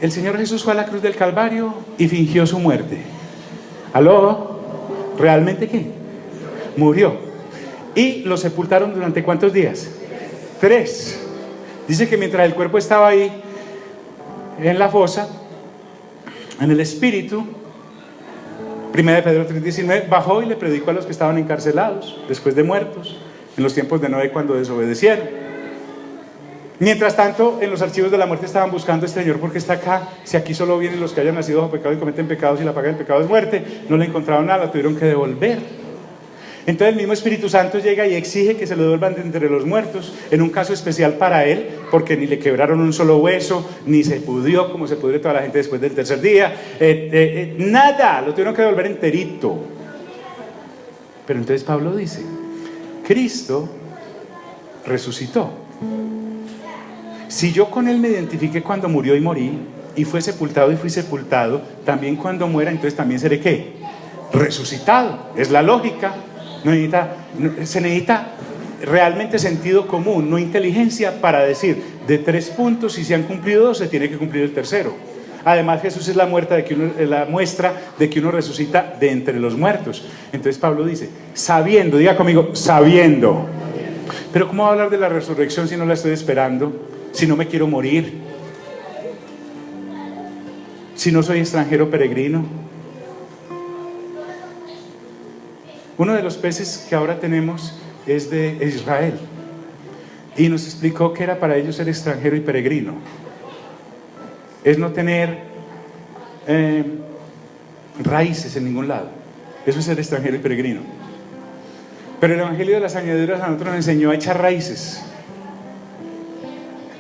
El Señor Jesús fue a la cruz del Calvario y fingió su muerte. ¿Aló? ¿Realmente qué? Murió. ¿Y lo sepultaron durante cuántos días? 3. Dice que mientras el cuerpo estaba ahí en la fosa, en el espíritu, 1 de Pedro 3:19, bajó y le predicó a los que estaban encarcelados, después de muertos, en los tiempos de Noé cuando desobedecieron. Mientras tanto, en los archivos de la muerte estaban buscando a este Señor porque está acá. Si aquí solo vienen los que hayan nacido bajo pecado y cometen pecados y la paga del pecado es muerte, no le encontraron nada, la tuvieron que devolver. Entonces el mismo Espíritu Santo llega y exige que se lo devuelvan de entre los muertos, en un caso especial para él, porque ni le quebraron un solo hueso, ni se pudrió como se pudre toda la gente después del tercer día, nada, lo tuvieron que devolver enterito. Pero entonces Pablo dice, Cristo resucitó. Si yo con él me identifiqué cuando murió y morí, y fue sepultado y fui sepultado, también cuando muera, entonces también seré ¿qué? Resucitado. Es la lógica. Se necesita realmente sentido común, no inteligencia, para decir de 3 puntos, si se han cumplido 2, se tiene que cumplir el tercero. Además, Jesús es la muestra de que uno resucita de entre los muertos. Entonces Pablo dice, sabiendo, diga conmigo, sabiendo. Pero ¿cómo va a hablar de la resurrección si no la estoy esperando? Si no me quiero morir, si no soy extranjero peregrino. Uno de los peces que ahora tenemos es de Israel, y nos explicó que era para ellos ser extranjero y peregrino. Es no tener raíces en ningún lado. Eso es ser extranjero y peregrino. Pero el Evangelio de las Añadiduras a nosotros nos enseñó a echar raíces.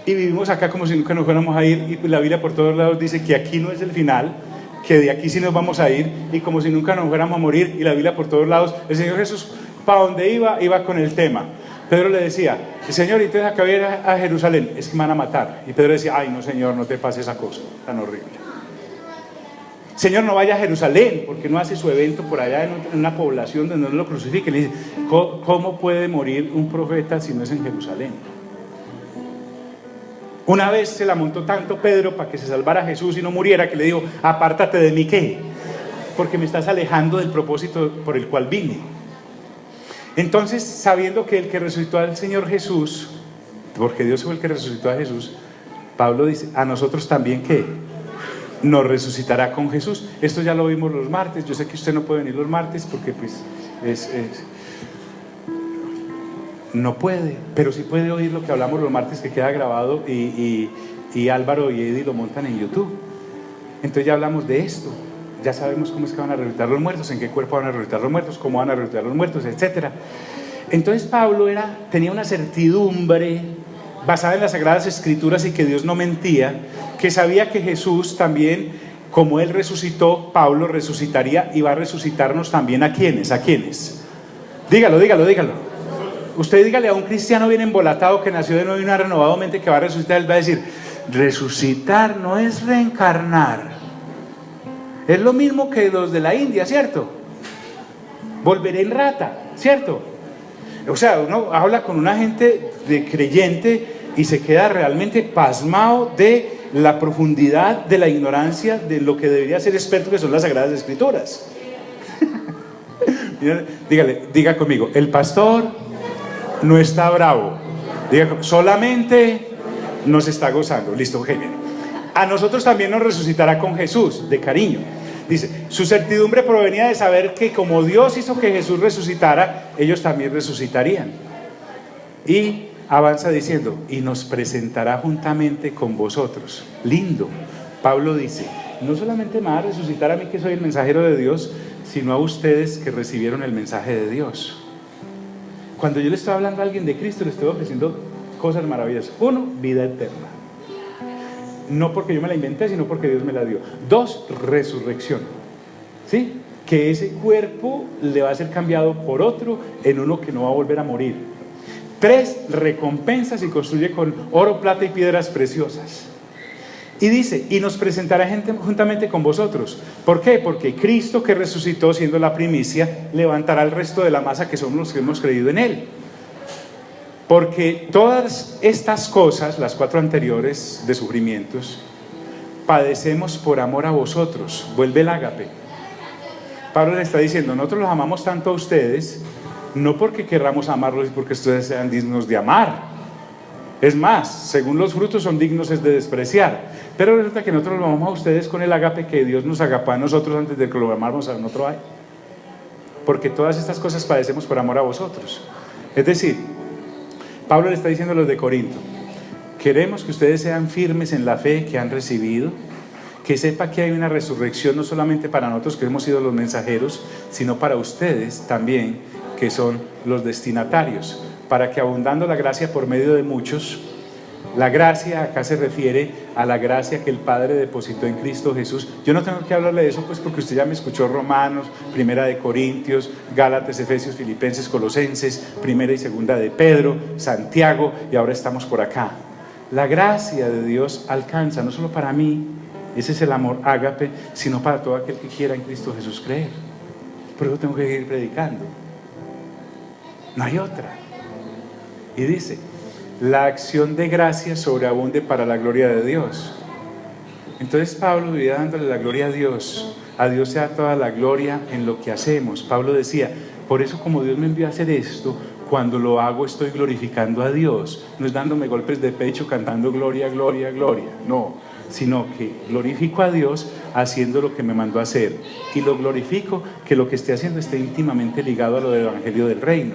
Y vivimos acá como si nunca nos fuéramos a ir, y la Biblia por todos lados dice que aquí no es el final, que de aquí sí nos vamos a ir, y como si nunca nos fuéramos a morir, y la Biblia por todos lados. El Señor Jesús, ¿para dónde iba? Iba con el tema. Pedro le decía, Señor, entonces acá voy a ir a Jerusalén, es que me van a matar. Y Pedro decía, ay no Señor, no te pase esa cosa tan horrible. Señor, no vaya a Jerusalén, porque no hace su evento por allá en una población donde no lo crucifiquen. Le dice, ¿cómo puede morir un profeta si no es en Jerusalén? Una vez se la montó tanto Pedro para que se salvara Jesús y no muriera, que le dijo, apártate de mí, ¿qué? Porque me estás alejando del propósito por el cual vine. Entonces, sabiendo que el que resucitó al Señor Jesús, porque Dios fue el que resucitó a Jesús, Pablo dice, a nosotros también, ¿qué? Nos resucitará con Jesús. Esto ya lo vimos los martes. Yo sé que usted no puede venir los martes porque pues no puede, pero sí puede oír lo que hablamos los martes, que queda grabado, y Álvaro y Eddie lo montan en YouTube. Entonces ya hablamos de esto, ya sabemos cómo es que van a resucitar los muertos, en qué cuerpo van a resucitar los muertos, cómo van a resucitar los muertos, etc. Entonces Pablo tenía una certidumbre basada en las Sagradas Escrituras y que Dios no mentía, que sabía que Jesús también, como Él resucitó, Pablo resucitaría y va a resucitarnos también. ¿A quiénes? ¿A quiénes? Dígalo. Usted dígale a un cristiano bien embolatado que nació de nuevo y una renovada mente que va a resucitar, él va a decir, resucitar no es reencarnar. Es lo mismo que los de la India, ¿cierto? Volveré en rata, ¿cierto? O sea, uno habla con una gente de creyente y se queda realmente pasmado de la profundidad de la ignorancia de lo que debería ser experto, que son las Sagradas Escrituras. Diga conmigo, el pastor no está bravo, solamente nos está gozando. Listo, genial. A nosotros también nos resucitará con Jesús, de cariño. Dice, su certidumbre provenía de saber que como Dios hizo que Jesús resucitara, ellos también resucitarían. Y avanza diciendo, y nos presentará juntamente con vosotros. Lindo. Pablo dice, no solamente me va a resucitar a mí que soy el mensajero de Dios, sino a ustedes que recibieron el mensaje de Dios. Cuando yo le estoy hablando a alguien de Cristo, le estoy ofreciendo cosas maravillosas. 1, vida eterna. No porque yo me la inventé, sino porque Dios me la dio. 2, resurrección. ¿Sí? Que ese cuerpo le va a ser cambiado por otro, en uno que no va a volver a morir. 3, recompensas y construye con oro, plata y piedras preciosas. Y dice, y nos presentará juntamente con vosotros. ¿Por qué? Porque Cristo, que resucitó siendo la primicia, levantará al resto de la masa que somos los que hemos creído en Él. Porque todas estas cosas, las 4 anteriores de sufrimientos, padecemos por amor a vosotros. Vuelve el ágape. Pablo le está diciendo, nosotros los amamos tanto a ustedes, no porque querramos amarlos y porque ustedes sean dignos de amar. Es más, según los frutos son dignos de despreciar. Pero resulta que nosotros los amamos a ustedes con el ágape que Dios nos agapó a nosotros antes de que lo amáramos a otro. Porque todas estas cosas padecemos por amor a vosotros. Es decir, Pablo le está diciendo a los de Corinto, queremos que ustedes sean firmes en la fe que han recibido, que sepa que hay una resurrección no solamente para nosotros que hemos sido los mensajeros, sino para ustedes también, que son los destinatarios, para que abundando la gracia por medio de muchos, la gracia acá se refiere a la gracia que el Padre depositó en Cristo Jesús. Yo no tengo que hablarle de eso pues porque usted ya me escuchó Romanos, Primera de Corintios, Gálatas, Efesios, Filipenses, Colosenses, Primera y Segunda de Pedro, Santiago, y ahora estamos por acá. La gracia de Dios alcanza no solo para mí, ese es el amor ágape, sino para todo aquel que quiera en Cristo Jesús creer. Por eso tengo que seguir predicando. No hay otra. Y dice, la acción de gracia sobreabunde para la gloria de Dios. Entonces Pablo vivía dándole la gloria a Dios sea toda la gloria en lo que hacemos. Pablo decía, por eso como Dios me envió a hacer esto, cuando lo hago estoy glorificando a Dios, no es dándome golpes de pecho cantando gloria, gloria, gloria, no, sino que glorifico a Dios haciendo lo que me mandó a hacer, y lo glorifico que lo que esté haciendo esté íntimamente ligado a lo del evangelio del reino.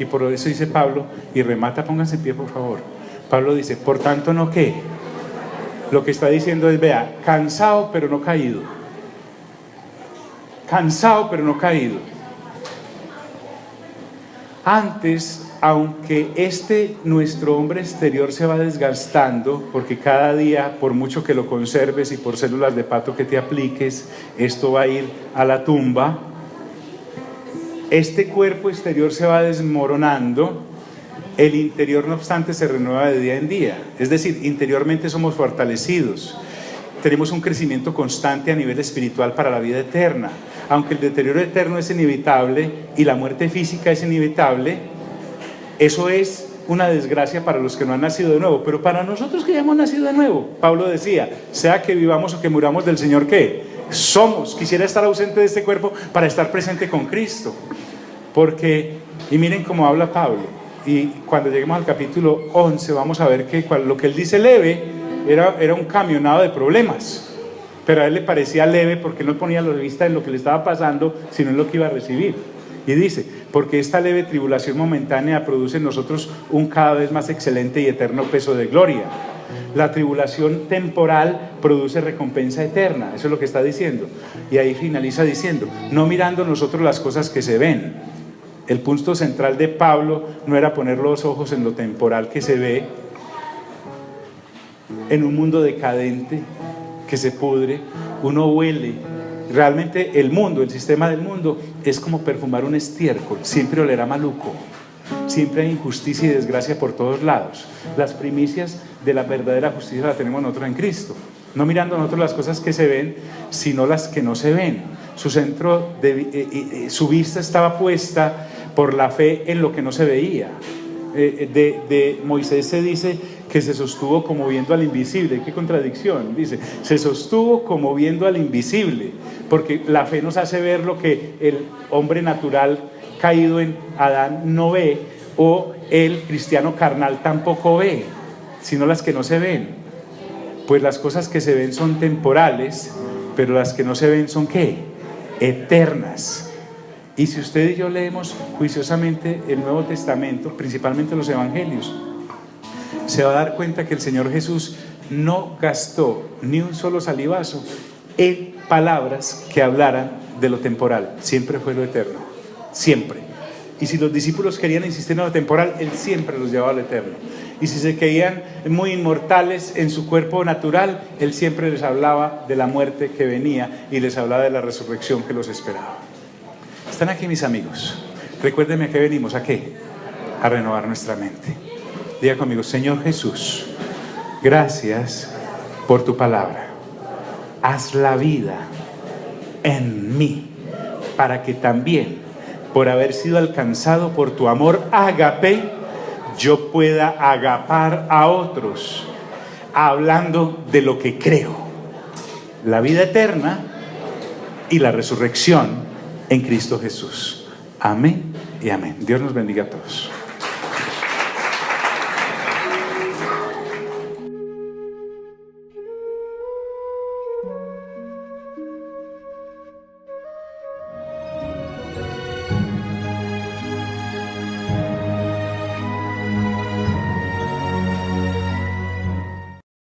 Y por eso dice Pablo, y remata, pónganse en pie por favor. Pablo dice, por tanto no qué. Lo que está diciendo es, vea, cansado pero no caído. Cansado pero no caído. Antes, aunque nuestro hombre exterior se va desgastando, porque cada día, por mucho que lo conserves y por células de pato que te apliques, esto va a ir a la tumba. Este cuerpo exterior se va desmoronando, el interior no obstante se renueva de día en día, es decir, interiormente somos fortalecidos, tenemos un crecimiento constante a nivel espiritual para la vida eterna, aunque el deterioro eterno es inevitable y la muerte física es inevitable, eso es una desgracia para los que no han nacido de nuevo, pero para nosotros que ya hemos nacido de nuevo, Pablo decía, sea que vivamos o que muramos del Señor, ¿qué? Somos. Quisiera estar ausente de este cuerpo para estar presente con Cristo, porque, y miren cómo habla Pablo, y cuando lleguemos al capítulo 11 vamos a ver que lo que él dice leve era un camionado de problemas, pero a él le parecía leve porque no ponía la vista en lo que le estaba pasando, sino en lo que iba a recibir. Y dice, porque esta leve tribulación momentánea produce en nosotros un cada vez más excelente y eterno peso de gloria. La tribulación temporal produce recompensa eterna, eso es lo que está diciendo. Y ahí finaliza diciendo, no mirando nosotros las cosas que se ven. El punto central de Pablo no era poner los ojos en lo temporal que se ve, en un mundo decadente que se pudre, uno huele. Realmente el mundo, el sistema del mundo es como perfumar un estiércol, siempre olerá maluco. Siempre hay injusticia y desgracia por todos lados. Las primicias de la verdadera justicia la tenemos nosotros en Cristo, no mirando nosotros las cosas que se ven, sino las que no se ven. Su centro, su vista estaba puesta por la fe en lo que no se veía. De Moisés se dice que se sostuvo como viendo al invisible. ¿Qué contradicción? Dice, se sostuvo como viendo al invisible, porque la fe nos hace ver lo que el hombre natural caído en Adán no ve, o el cristiano carnal tampoco ve, sino las que no se ven. Pues las cosas que se ven son temporales, pero las que no se ven son ¿qué? Eternas. Y si usted y yo leemos juiciosamente el Nuevo Testamento, principalmente los Evangelios, se va a dar cuenta que el Señor Jesús no gastó ni un solo salivazo en palabras que hablaran de lo temporal. Siempre fue lo eterno, siempre. Y si los discípulos querían insistir en lo temporal, Él siempre los llevaba al eterno. Y si se creían muy inmortales en su cuerpo natural, Él siempre les hablaba de la muerte que venía y les hablaba de la resurrección que los esperaba. ¿Están aquí mis amigos? Recuérdenme a qué venimos, ¿a qué? A renovar nuestra mente. Diga conmigo: Señor Jesús, gracias por tu palabra. Haz la vida en mí para que también, por haber sido alcanzado por tu amor ágape, yo pueda agapar a otros, hablando de lo que creo: la vida eterna y la resurrección en Cristo Jesús. Amén y amén. Dios nos bendiga a todos.